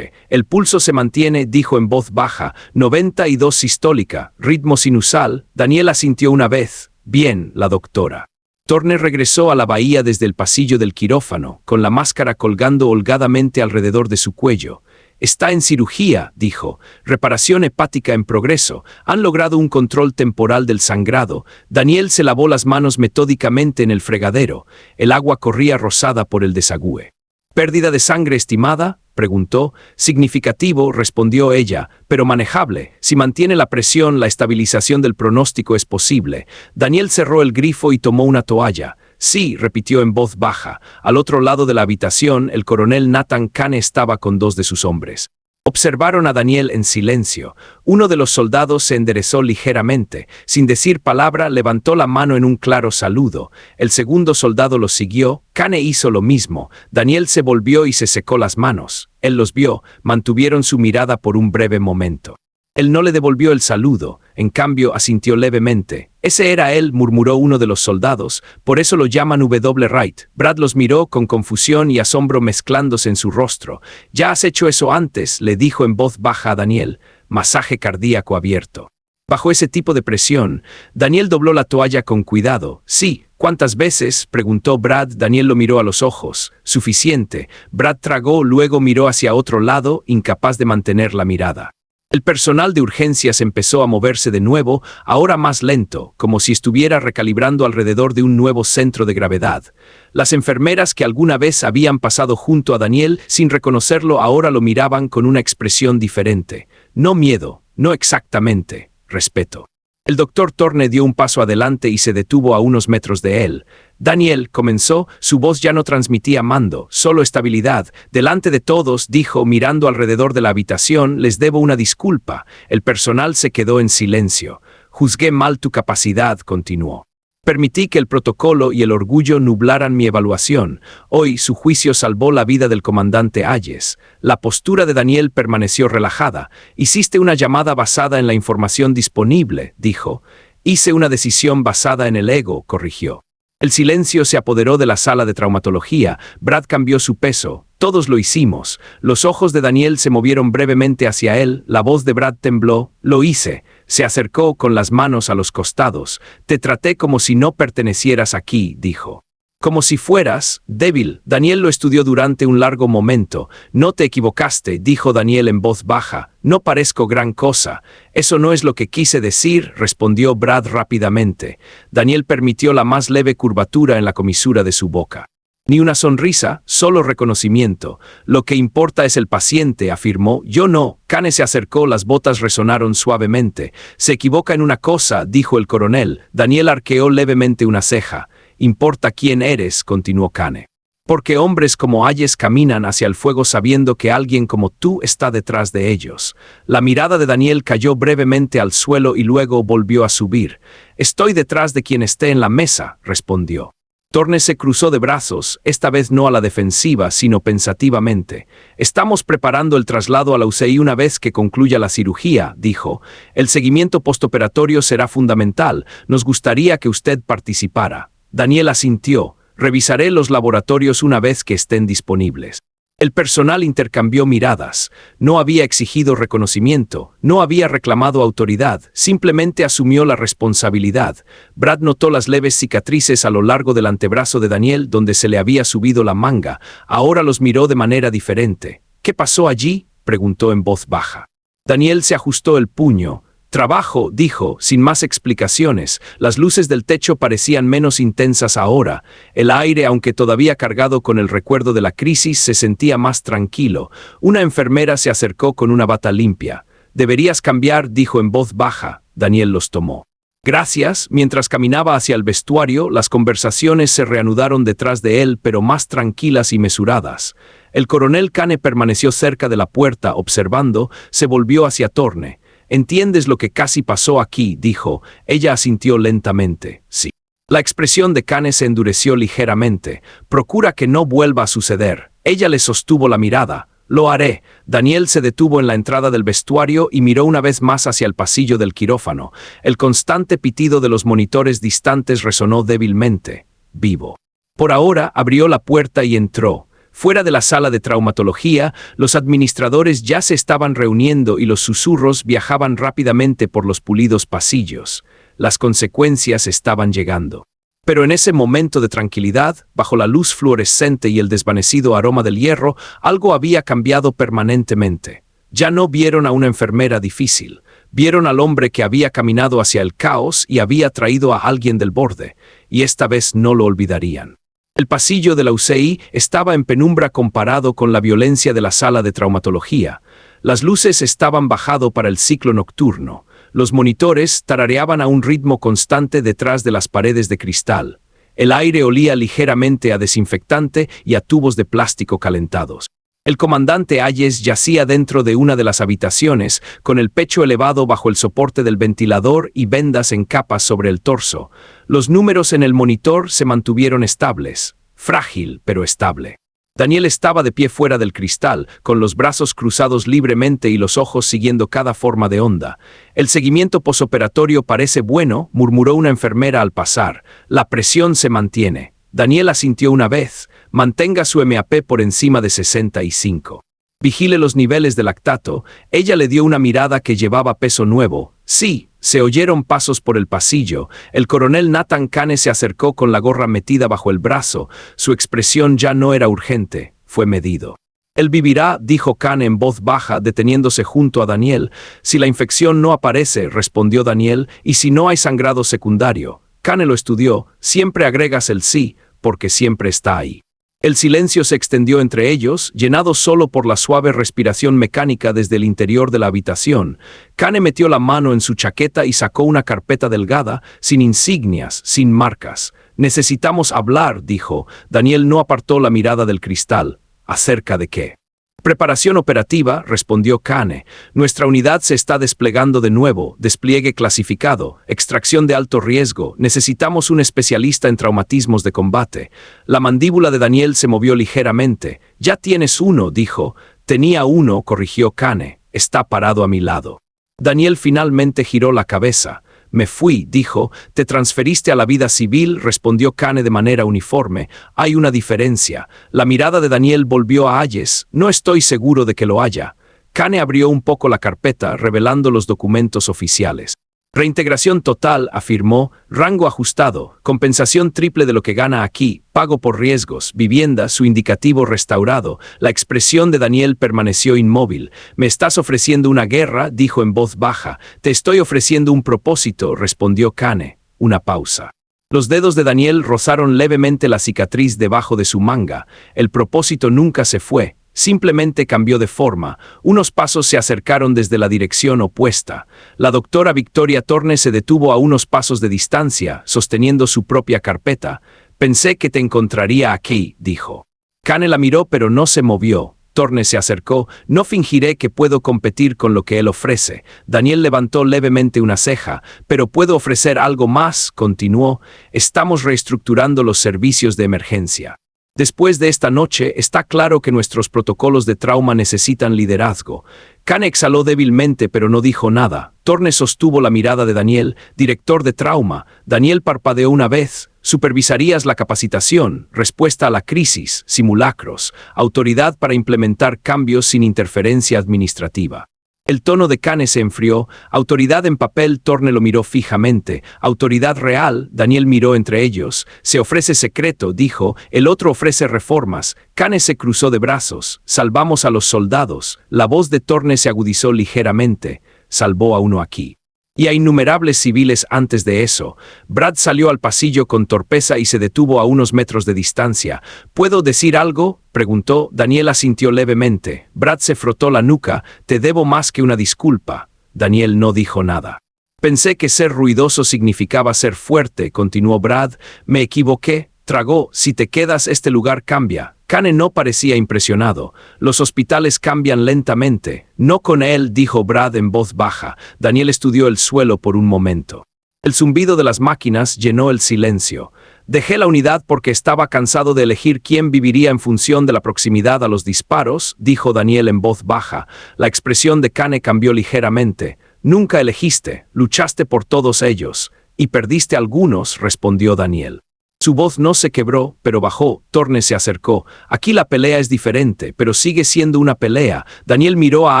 El pulso se mantiene, dijo en voz baja, 92 sistólica, ritmo sinusal. Daniel asintió una vez. Bien, la doctora. Turner regresó a la bahía desde el pasillo del quirófano, con la máscara colgando holgadamente alrededor de su cuello. Está en cirugía, dijo. Reparación hepática en progreso. Han logrado un control temporal del sangrado. Daniel se lavó las manos metódicamente en el fregadero. El agua corría rosada por el desagüe. ¿Pérdida de sangre estimada?, preguntó. Significativo, respondió ella, pero manejable. Si mantiene la presión, la estabilización del pronóstico es posible. Daniel cerró el grifo y tomó una toalla. Sí, repitió en voz baja. Al otro lado de la habitación, el coronel Nathan Kane estaba con dos de sus hombres. Observaron a Daniel en silencio. Uno de los soldados se enderezó ligeramente. Sin decir palabra, levantó la mano en un claro saludo. El segundo soldado los siguió. Kane hizo lo mismo. Daniel se volvió y se secó las manos. Él los vio. Mantuvieron su mirada por un breve momento. Él no le devolvió el saludo, en cambio asintió levemente. Ese era él, murmuró uno de los soldados, por eso lo llaman W. Wright. Brad los miró con confusión y asombro mezclándose en su rostro. Ya has hecho eso antes, le dijo en voz baja a Daniel. Masaje cardíaco abierto. Bajo ese tipo de presión, Daniel dobló la toalla con cuidado. Sí. ¿Cuántas veces?, preguntó Brad. Daniel lo miró a los ojos. Suficiente. Brad tragó, luego miró hacia otro lado, incapaz de mantener la mirada. El personal de urgencias empezó a moverse de nuevo, ahora más lento, como si estuviera recalibrando alrededor de un nuevo centro de gravedad. Las enfermeras que alguna vez habían pasado junto a Daniel sin reconocerlo ahora lo miraban con una expresión diferente. No miedo, no exactamente, respeto. El doctor Turner dio un paso adelante y se detuvo a unos metros de él. Daniel, comenzó, su voz ya no transmitía mando, solo estabilidad. Delante de todos, dijo, mirando alrededor de la habitación, les debo una disculpa. El personal se quedó en silencio. Juzgué mal tu capacidad, continuó. Permití que el protocolo y el orgullo nublaran mi evaluación. Hoy su juicio salvó la vida del comandante Hayes. La postura de Daniel permaneció relajada. Hiciste una llamada basada en la información disponible, dijo. Hice una decisión basada en el ego, corrigió. El silencio se apoderó de la sala de traumatología. Brad cambió su peso. Todos lo hicimos. Los ojos de Daniel se movieron brevemente hacia él. La voz de Brad tembló. Lo hice. Se acercó con las manos a los costados. Te traté como si no pertenecieras aquí, dijo. Como si fueras débil. Daniel lo estudió durante un largo momento. No te equivocaste, dijo Daniel en voz baja. No parezco gran cosa. Eso no es lo que quise decir, respondió Brad rápidamente. Daniel permitió la más leve curvatura en la comisura de su boca. Ni una sonrisa, solo reconocimiento. Lo que importa es el paciente, afirmó. Yo no. Kane se acercó, las botas resonaron suavemente. Se equivoca en una cosa, dijo el coronel. Daniel arqueó levemente una ceja. Importa quién eres, continuó Kane. Porque hombres como Hayes caminan hacia el fuego sabiendo que alguien como tú está detrás de ellos. La mirada de Daniel cayó brevemente al suelo y luego volvió a subir. Estoy detrás de quien esté en la mesa, respondió. Torne se cruzó de brazos, esta vez no a la defensiva, sino pensativamente. Estamos preparando el traslado a la UCI una vez que concluya la cirugía, dijo. El seguimiento postoperatorio será fundamental. Nos gustaría que usted participara. Daniel asintió. Revisaré los laboratorios una vez que estén disponibles. El personal intercambió miradas. No había exigido reconocimiento, no había reclamado autoridad, simplemente asumió la responsabilidad. Brad notó las leves cicatrices a lo largo del antebrazo de Daniel donde se le había subido la manga. Ahora los miró de manera diferente. ¿Qué pasó allí?, preguntó en voz baja. Daniel se ajustó el puño. Trabajo, dijo, sin más explicaciones. Las luces del techo parecían menos intensas ahora. El aire, aunque todavía cargado con el recuerdo de la crisis, se sentía más tranquilo. Una enfermera se acercó con una bata limpia. Deberías cambiar, dijo en voz baja. Daniel los tomó. Gracias. Mientras caminaba hacia el vestuario, las conversaciones se reanudaron detrás de él, pero más tranquilas y mesuradas. El coronel Kane permaneció cerca de la puerta, observando, se volvió hacia Torne. «¿Entiendes lo que casi pasó aquí?», dijo. Ella asintió lentamente. «Sí». La expresión de Kane se endureció ligeramente. «Procura que no vuelva a suceder». Ella le sostuvo la mirada. «Lo haré». Daniel se detuvo en la entrada del vestuario y miró una vez más hacia el pasillo del quirófano. El constante pitido de los monitores distantes resonó débilmente. «Vivo». Por ahora abrió la puerta y entró. Fuera de la sala de traumatología, los administradores ya se estaban reuniendo y los susurros viajaban rápidamente por los pulidos pasillos. Las consecuencias estaban llegando. Pero en ese momento de tranquilidad, bajo la luz fluorescente y el desvanecido aroma del hierro, algo había cambiado permanentemente. Ya no vieron a una enfermera difícil. Vieron al hombre que había caminado hacia el caos y había traído a alguien del borde, y esta vez no lo olvidarían. El pasillo de la UCI estaba en penumbra comparado con la violencia de la sala de traumatología. Las luces estaban bajado para el ciclo nocturno. Los monitores tarareaban a un ritmo constante detrás de las paredes de cristal. El aire olía ligeramente a desinfectante y a tubos de plástico calentados. El comandante Hayes yacía dentro de una de las habitaciones, con el pecho elevado bajo el soporte del ventilador y vendas en capas sobre el torso. Los números en el monitor se mantuvieron estables. Frágil, pero estable. Daniel estaba de pie fuera del cristal, con los brazos cruzados libremente y los ojos siguiendo cada forma de onda. «El seguimiento posoperatorio parece bueno», murmuró una enfermera al pasar. «La presión se mantiene». Daniel asintió una vez. «Mantenga su MAP por encima de 65. Vigile los niveles de lactato». Ella le dio una mirada que llevaba peso nuevo. «Sí». Se oyeron pasos por el pasillo. El coronel Nathan Kane se acercó con la gorra metida bajo el brazo. Su expresión ya no era urgente, fue medido. «Él vivirá», dijo Kane en voz baja, deteniéndose junto a Daniel. «Si la infección no aparece», respondió Daniel, «y si no hay sangrado secundario». Kane lo estudió. «Siempre agregas el sí, porque siempre está ahí». El silencio se extendió entre ellos, llenado solo por la suave respiración mecánica desde el interior de la habitación. Kane metió la mano en su chaqueta y sacó una carpeta delgada, sin insignias, sin marcas. «Necesitamos hablar», dijo. Daniel no apartó la mirada del cristal. «¿Acerca de qué?» «Preparación operativa», respondió Kane. «Nuestra unidad se está desplegando de nuevo, despliegue clasificado, extracción de alto riesgo. Necesitamos un especialista en traumatismos de combate». La mandíbula de Daniel se movió ligeramente. «Ya tienes uno», dijo. «Tenía uno», corrigió Kane. «Está parado a mi lado». Daniel finalmente giró la cabeza. «Me fui», dijo. «Te transferiste a la vida civil», respondió Kane de manera uniforme. «Hay una diferencia». La mirada de Daniel volvió a Hayes. «No estoy seguro de que lo haya». Kane abrió un poco la carpeta, revelando los documentos oficiales. «Reintegración total», afirmó, «rango ajustado, compensación triple de lo que gana aquí, pago por riesgos, vivienda, su indicativo restaurado». La expresión de Daniel permaneció inmóvil. «¿Me estás ofreciendo una guerra?», dijo en voz baja. «Te estoy ofreciendo un propósito», respondió Kane. Una pausa. Los dedos de Daniel rozaron levemente la cicatriz debajo de su manga. El propósito nunca se fue. Simplemente cambió de forma. Unos pasos se acercaron desde la dirección opuesta. La doctora Victoria Torne se detuvo a unos pasos de distancia, sosteniendo su propia carpeta. «Pensé que te encontraría aquí», dijo. Kane la miró pero no se movió. Torne se acercó. No fingiré que puedo competir con lo que él ofrece. Daniel levantó levemente una ceja. Pero puedo ofrecer algo más, continuó. Estamos reestructurando los servicios de emergencia. Después de esta noche, está claro que nuestros protocolos de trauma necesitan liderazgo. Kane exhaló débilmente, pero no dijo nada. Torne sostuvo la mirada de Daniel, director de trauma. Daniel parpadeó una vez. Supervisarías la capacitación, respuesta a la crisis, simulacros, autoridad para implementar cambios sin interferencia administrativa. El tono de Kane se enfrió. Autoridad en papel. Torne lo miró fijamente. Autoridad real. Daniel miró entre ellos. Se ofrece secreto, dijo. El otro ofrece reformas. Kane se cruzó de brazos. Salvamos a los soldados. La voz de Torne se agudizó ligeramente. Salvó a uno aquí. Y a innumerables civiles antes de eso. Brad salió al pasillo con torpeza y se detuvo a unos metros de distancia. ¿Puedo decir algo?, preguntó. Daniel asintió levemente. Brad se frotó la nuca. Te debo más que una disculpa. Daniel no dijo nada. Pensé que ser ruidoso significaba ser fuerte, continuó Brad. Me equivoqué. Tragó. Si te quedas, este lugar cambia. Kane no parecía impresionado. Los hospitales cambian lentamente. No con él, dijo Brad en voz baja. Daniel estudió el suelo por un momento. El zumbido de las máquinas llenó el silencio. Dejé la unidad porque estaba cansado de elegir quién viviría en función de la proximidad a los disparos, dijo Daniel en voz baja. La expresión de Kane cambió ligeramente. Nunca elegiste, luchaste por todos ellos. Y perdiste algunos, respondió Daniel. Su voz no se quebró, pero bajó. Torne se acercó. Aquí la pelea es diferente, pero sigue siendo una pelea. Daniel miró a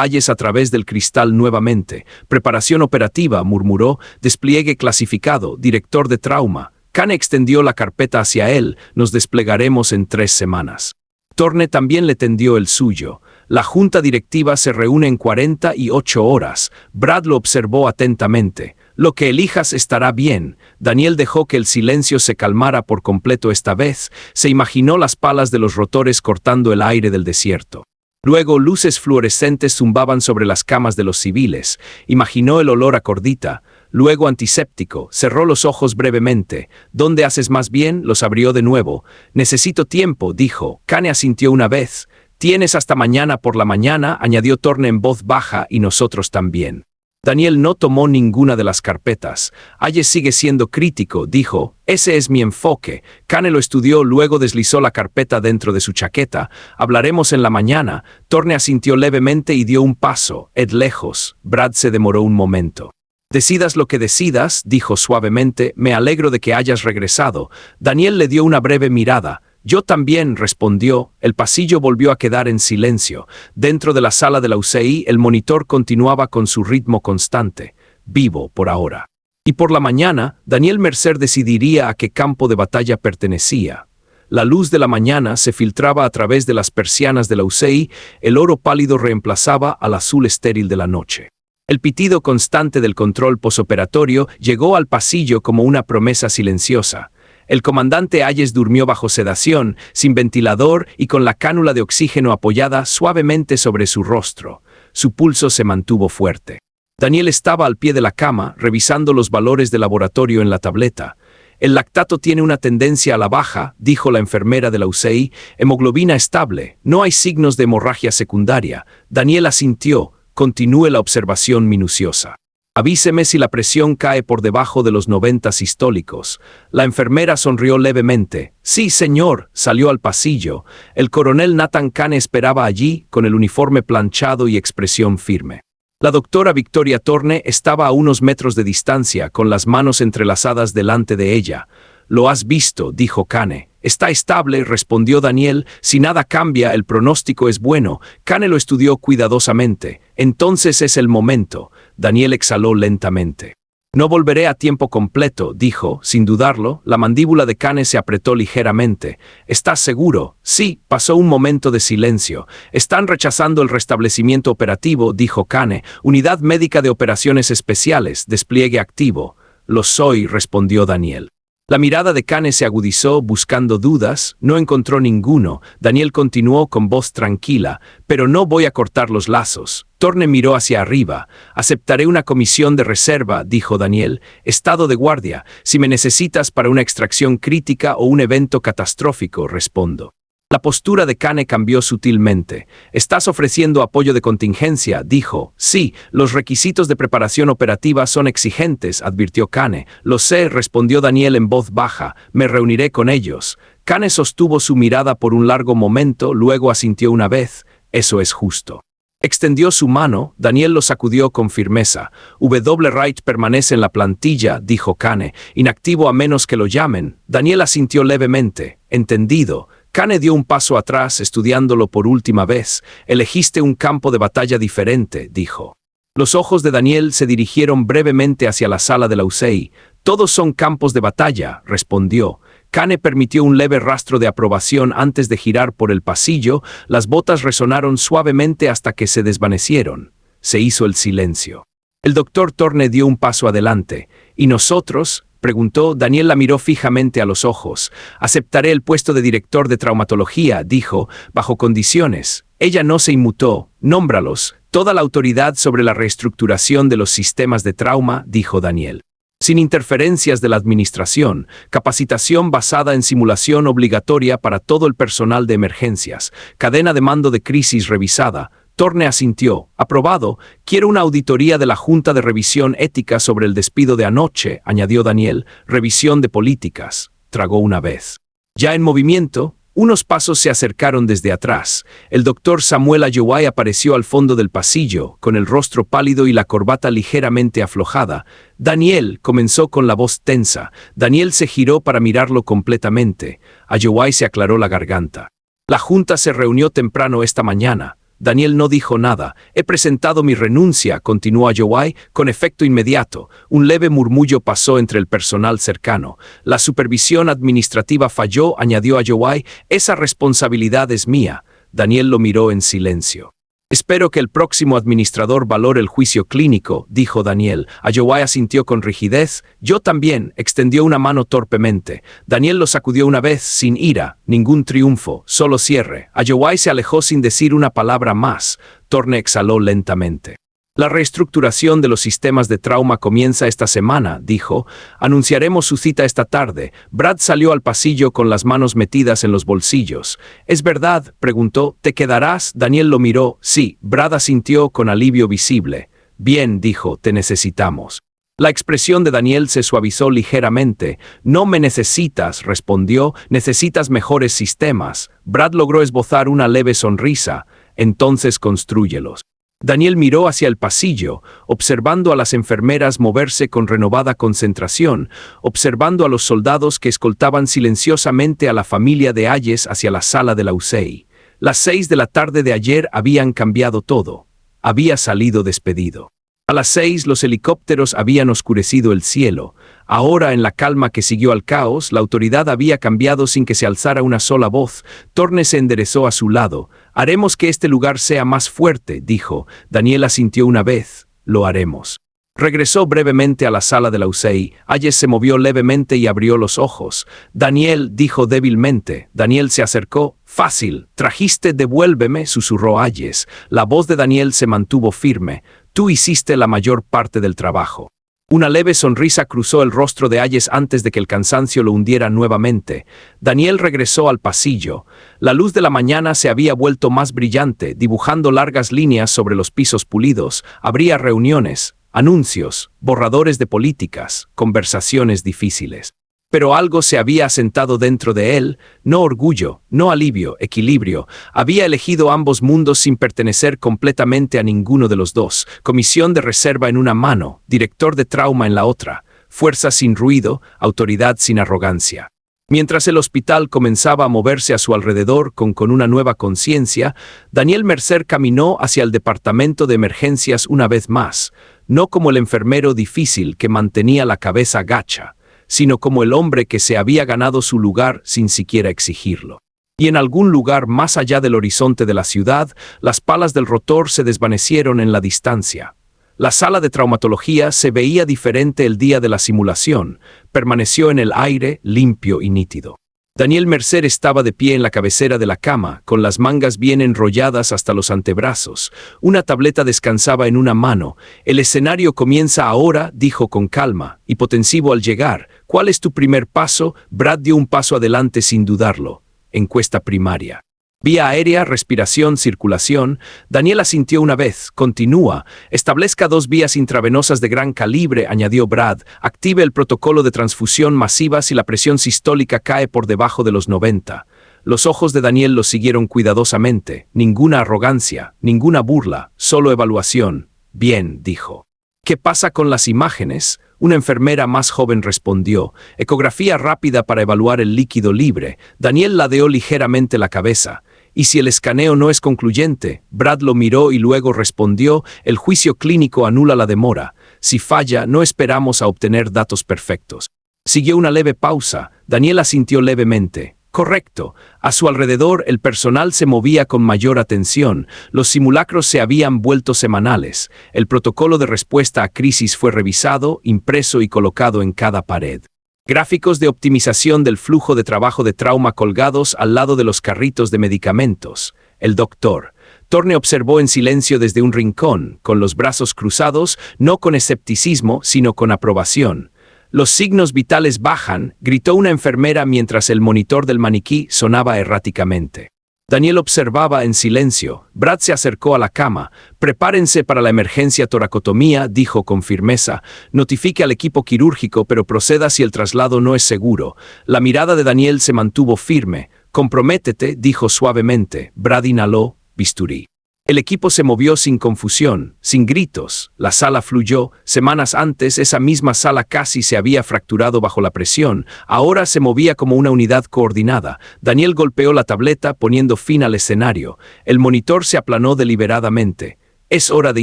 Hayes a través del cristal nuevamente. Preparación operativa, murmuró. Despliegue clasificado, director de trauma. Kane extendió la carpeta hacia él. Nos desplegaremos en 3 semanas. Torne también le tendió el suyo. La junta directiva se reúne en 48 horas. Brad lo observó atentamente. Lo que elijas estará bien. Daniel dejó que el silencio se calmara por completo esta vez. Se imaginó las palas de los rotores cortando el aire del desierto. Luego luces fluorescentes zumbaban sobre las camas de los civiles. Imaginó el olor a cordita. Luego antiséptico. Cerró los ojos brevemente. ¿Dónde haces más bien? Los abrió de nuevo. Necesito tiempo, dijo. Kane asintió una vez. Tienes hasta mañana por la mañana, añadió Torne en voz baja, y nosotros también. Daniel no tomó ninguna de las carpetas. Hayes sigue siendo crítico, dijo. Ese es mi enfoque. Kane lo estudió, luego deslizó la carpeta dentro de su chaqueta. Hablaremos en la mañana. Torne asintió levemente y dio un paso. Ed lejos. Brad se demoró un momento. Decidas lo que decidas, dijo suavemente. Me alegro de que hayas regresado. Daniel le dio una breve mirada. Yo también, respondió. El pasillo volvió a quedar en silencio. Dentro de la sala de la UCI, el monitor continuaba con su ritmo constante. Vivo, por ahora. Y por la mañana, Daniel Mercer decidiría a qué campo de batalla pertenecía. La luz de la mañana se filtraba a través de las persianas de la UCI, el oro pálido reemplazaba al azul estéril de la noche. El pitido constante del control posoperatorio llegó al pasillo como una promesa silenciosa. El comandante Hayes durmió bajo sedación, sin ventilador y con la cánula de oxígeno apoyada suavemente sobre su rostro. Su pulso se mantuvo fuerte. Daniel estaba al pie de la cama, revisando los valores de laboratorio en la tableta. El lactato tiene una tendencia a la baja, dijo la enfermera de la UCI. Hemoglobina estable. No hay signos de hemorragia secundaria. Daniel asintió. Continúe la observación minuciosa. Avíseme si la presión cae por debajo de los 90 sistólicos. La enfermera sonrió levemente. Sí, señor, salió al pasillo. El coronel Nathan Kane esperaba allí, con el uniforme planchado y expresión firme. La doctora Victoria Torne estaba a unos metros de distancia, con las manos entrelazadas delante de ella. Lo has visto, dijo Kane. Está estable, respondió Daniel. Si nada cambia, el pronóstico es bueno. Kane lo estudió cuidadosamente. Entonces es el momento. Daniel exhaló lentamente. No volveré a tiempo completo, dijo, sin dudarlo. La mandíbula de Kane se apretó ligeramente. ¿Estás seguro? Sí, pasó un momento de silencio. Están rechazando el restablecimiento operativo, dijo Kane. Unidad médica de operaciones especiales, despliegue activo. Lo soy, respondió Daniel. La mirada de Kane se agudizó buscando dudas, no encontró ninguno. Daniel continuó con voz tranquila, pero no voy a cortar los lazos. Torne miró hacia arriba. Aceptaré una comisión de reserva, dijo Daniel. Estado de guardia. Si me necesitas para una extracción crítica o un evento catastrófico, respondo. La postura de Kane cambió sutilmente. «¿Estás ofreciendo apoyo de contingencia?», dijo. «Sí, los requisitos de preparación operativa son exigentes», advirtió Kane. «Lo sé», respondió Daniel en voz baja. «Me reuniré con ellos». Kane sostuvo su mirada por un largo momento, luego asintió una vez. «Eso es justo». Extendió su mano, Daniel lo sacudió con firmeza. «W. Wright permanece en la plantilla», dijo Kane, «inactivo a menos que lo llamen». Daniel asintió levemente. «Entendido». Kane dio un paso atrás, estudiándolo por última vez. «Elegiste un campo de batalla diferente», dijo. Los ojos de Daniel se dirigieron brevemente hacia la sala de la UCI. «Todos son campos de batalla», respondió. Kane permitió un leve rastro de aprobación antes de girar por el pasillo. Las botas resonaron suavemente hasta que se desvanecieron. Se hizo el silencio. El doctor Thorne dio un paso adelante. «¿Y nosotros?», preguntó. Daniel la miró fijamente a los ojos. «Aceptaré el puesto de director de traumatología», dijo, «bajo condiciones». Ella no se inmutó. «Nómbralos. Toda la autoridad sobre la reestructuración de los sistemas de trauma», dijo Daniel. «Sin interferencias de la administración, capacitación basada en simulación obligatoria para todo el personal de emergencias, cadena de mando de crisis revisada». Thorne asintió. «Aprobado. Quiero una auditoría de la Junta de Revisión Ética sobre el despido de anoche», añadió Daniel. «Revisión de políticas». Tragó una vez. Ya en movimiento, unos pasos se acercaron desde atrás. El doctor Samuel Ayoway apareció al fondo del pasillo, con el rostro pálido y la corbata ligeramente aflojada. «Daniel», comenzó con la voz tensa. Daniel se giró para mirarlo completamente. Ayoway se aclaró la garganta. «La Junta se reunió temprano esta mañana». Daniel no dijo nada. «He presentado mi renuncia», continuó Ayoway, «con efecto inmediato». Un leve murmullo pasó entre el personal cercano. «La supervisión administrativa falló», añadió Ayoway. «Esa responsabilidad es mía». Daniel lo miró en silencio. «Espero que el próximo administrador valore el juicio clínico», dijo Daniel. Ayoway asintió con rigidez. «Yo también», extendió una mano torpemente. Daniel lo sacudió una vez, sin ira, ningún triunfo, solo cierre. Ayoway se alejó sin decir una palabra más. Thorne exhaló lentamente. «La reestructuración de los sistemas de trauma comienza esta semana», dijo. «Anunciaremos su cita esta tarde». Brad salió al pasillo con las manos metidas en los bolsillos. «¿Es verdad?», preguntó. «¿Te quedarás?». Daniel lo miró. «Sí». Brad asintió con alivio visible. «Bien», dijo, «te necesitamos». La expresión de Daniel se suavizó ligeramente. «No me necesitas», respondió. «Necesitas mejores sistemas». Brad logró esbozar una leve sonrisa. «Entonces constrúyelos». Daniel miró hacia el pasillo, observando a las enfermeras moverse con renovada concentración, observando a los soldados que escoltaban silenciosamente a la familia de Ayes hacia la sala de la UCI. Las 6 de la tarde de ayer habían cambiado todo. Había salido despedido. A las 6 los helicópteros habían oscurecido el cielo. Ahora, en la calma que siguió al caos, la autoridad había cambiado sin que se alzara una sola voz. Thorne se enderezó a su lado. «Haremos que este lugar sea más fuerte», dijo. Daniel asintió una vez. «Lo haremos». Regresó brevemente a la sala de la UCI. Ayes se movió levemente y abrió los ojos. «Daniel», dijo débilmente. Daniel se acercó. «Fácil. Trajiste, devuélveme», susurró Ayes. La voz de Daniel se mantuvo firme. «Tú hiciste la mayor parte del trabajo». Una leve sonrisa cruzó el rostro de Ayes antes de que el cansancio lo hundiera nuevamente. Daniel regresó al pasillo. La luz de la mañana se había vuelto más brillante, dibujando largas líneas sobre los pisos pulidos. Habría reuniones, anuncios, borradores de políticas, conversaciones difíciles. Pero algo se había asentado dentro de él, no orgullo, no alivio, equilibrio. Había elegido ambos mundos sin pertenecer completamente a ninguno de los dos. Comisión de reserva en una mano, director de trauma en la otra. Fuerza sin ruido, autoridad sin arrogancia. Mientras el hospital comenzaba a moverse a su alrededor con una nueva conciencia, Daniel Mercer caminó hacia el departamento de emergencias una vez más, no como el enfermero difícil que mantenía la cabeza gacha, sino como el hombre que se había ganado su lugar sin siquiera exigirlo. Y en algún lugar más allá del horizonte de la ciudad, las palas del rotor se desvanecieron en la distancia. La sala de traumatología se veía diferente el día de la simulación, permaneció en el aire, limpio y nítido. Daniel Mercer estaba de pie en la cabecera de la cama, con las mangas bien enrolladas hasta los antebrazos. Una tableta descansaba en una mano. «El escenario comienza ahora», dijo con calma, hipotensivo al llegar. «¿Cuál es tu primer paso?» Brad dio un paso adelante sin dudarlo. encuesta primaria. Vía aérea, respiración, circulación. Daniel asintió una vez. Continúa. Establezca 2 vías intravenosas de gran calibre, añadió Brad. Active el protocolo de transfusión masiva si la presión sistólica cae por debajo de los 90. Los ojos de Daniel lo siguieron cuidadosamente. Ninguna arrogancia, ninguna burla, solo evaluación. Bien, dijo. ¿Qué pasa con las imágenes? Una enfermera más joven respondió. Ecografía rápida para evaluar el líquido libre. Daniel ladeó ligeramente la cabeza. ¿Y si el escaneo no es concluyente? Brad lo miró y luego respondió. El juicio clínico anula la demora. Si falla, no esperamos a obtener datos perfectos. Siguió una leve pausa. Daniel asintió levemente. Correcto. A su alrededor el personal se movía con mayor atención. Los simulacros se habían vuelto semanales. El protocolo de respuesta a crisis fue revisado, impreso y colocado en cada pared. Gráficos de optimización del flujo de trabajo de trauma colgados al lado de los carritos de medicamentos. El doctor Thorne observó en silencio desde un rincón, con los brazos cruzados, no con escepticismo, sino con aprobación. Los signos vitales bajan, gritó una enfermera mientras el monitor del maniquí sonaba erráticamente. Daniel observaba en silencio. Brad se acercó a la cama. Prepárense para la emergencia toracotomía, dijo con firmeza. Notifique al equipo quirúrgico, pero proceda si el traslado no es seguro. La mirada de Daniel se mantuvo firme. Comprométete, dijo suavemente. Brad inhaló, bisturí. El equipo se movió sin confusión, sin gritos. La sala fluyó. Semanas antes, esa misma sala casi se había fracturado bajo la presión. Ahora se movía como una unidad coordinada. Daniel golpeó la tableta, poniendo fin al escenario. El monitor se aplanó deliberadamente. Es hora de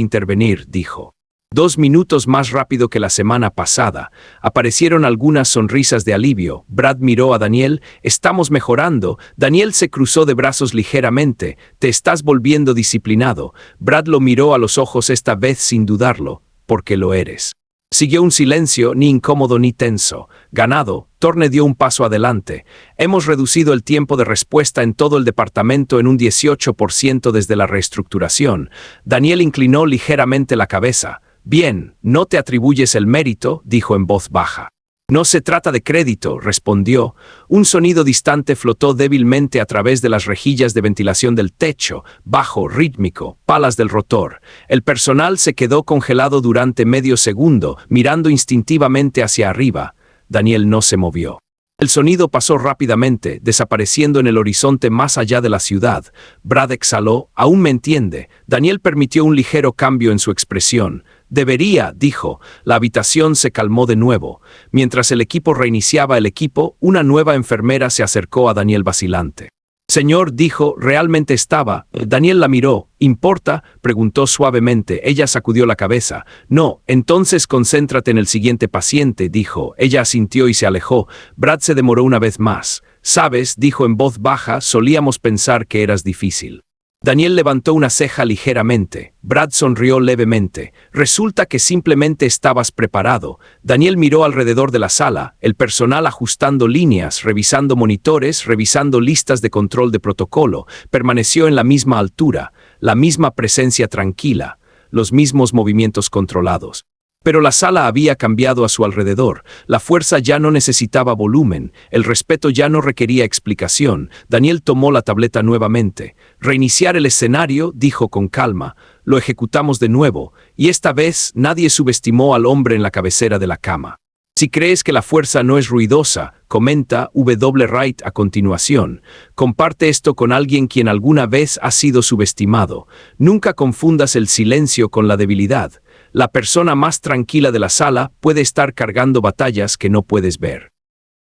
intervenir, dijo. 2 minutos más rápido que la semana pasada. Aparecieron algunas sonrisas de alivio. Brad miró a Daniel. Estamos mejorando. Daniel se cruzó de brazos ligeramente. Te estás volviendo disciplinado. Brad lo miró a los ojos esta vez sin dudarlo. Porque lo eres. Siguió un silencio, ni incómodo ni tenso. Ganado, Thorne dio un paso adelante. Hemos reducido el tiempo de respuesta en todo el departamento en un 18% desde la reestructuración. Daniel inclinó ligeramente la cabeza. Bien, no te atribuyes el mérito, dijo en voz baja. No se trata de crédito, respondió. Un sonido distante flotó débilmente a través de las rejillas de ventilación del techo, bajo, rítmico, palas del rotor. El personal se quedó congelado durante medio segundo, mirando instintivamente hacia arriba. Daniel no se movió. El sonido pasó rápidamente, desapareciendo en el horizonte más allá de la ciudad. Brad exhaló. ¿Aún me entiende? Daniel permitió un ligero cambio en su expresión. Debería, dijo. La habitación se calmó de nuevo. Mientras el equipo reiniciaba el equipo, una nueva enfermera se acercó a Daniel vacilante. Señor, dijo, realmente estaba. Daniel la miró. ¿Importa? Preguntó suavemente. Ella sacudió la cabeza. No, entonces concéntrate en el siguiente paciente, dijo. Ella asintió y se alejó. Brad se demoró una vez más. Sabes, dijo en voz baja, solíamos pensar que eras difícil. Daniel levantó una ceja ligeramente. Brad sonrió levemente. Resulta que simplemente estabas preparado. Daniel miró alrededor de la sala, el personal ajustando líneas, revisando monitores, revisando listas de control de protocolo. Permaneció en la misma altura, la misma presencia tranquila, los mismos movimientos controlados. Pero la sala había cambiado a su alrededor. La fuerza ya no necesitaba volumen. El respeto ya no requería explicación. Daniel tomó la tableta nuevamente. Reiniciar el escenario, dijo con calma. Lo ejecutamos de nuevo, y esta vez nadie subestimó al hombre en la cabecera de la cama. Si crees que la fuerza no es ruidosa, comenta W. Wright a continuación. Comparte esto con alguien quien alguna vez ha sido subestimado. Nunca confundas el silencio con la debilidad. La persona más tranquila de la sala puede estar cargando batallas que no puedes ver.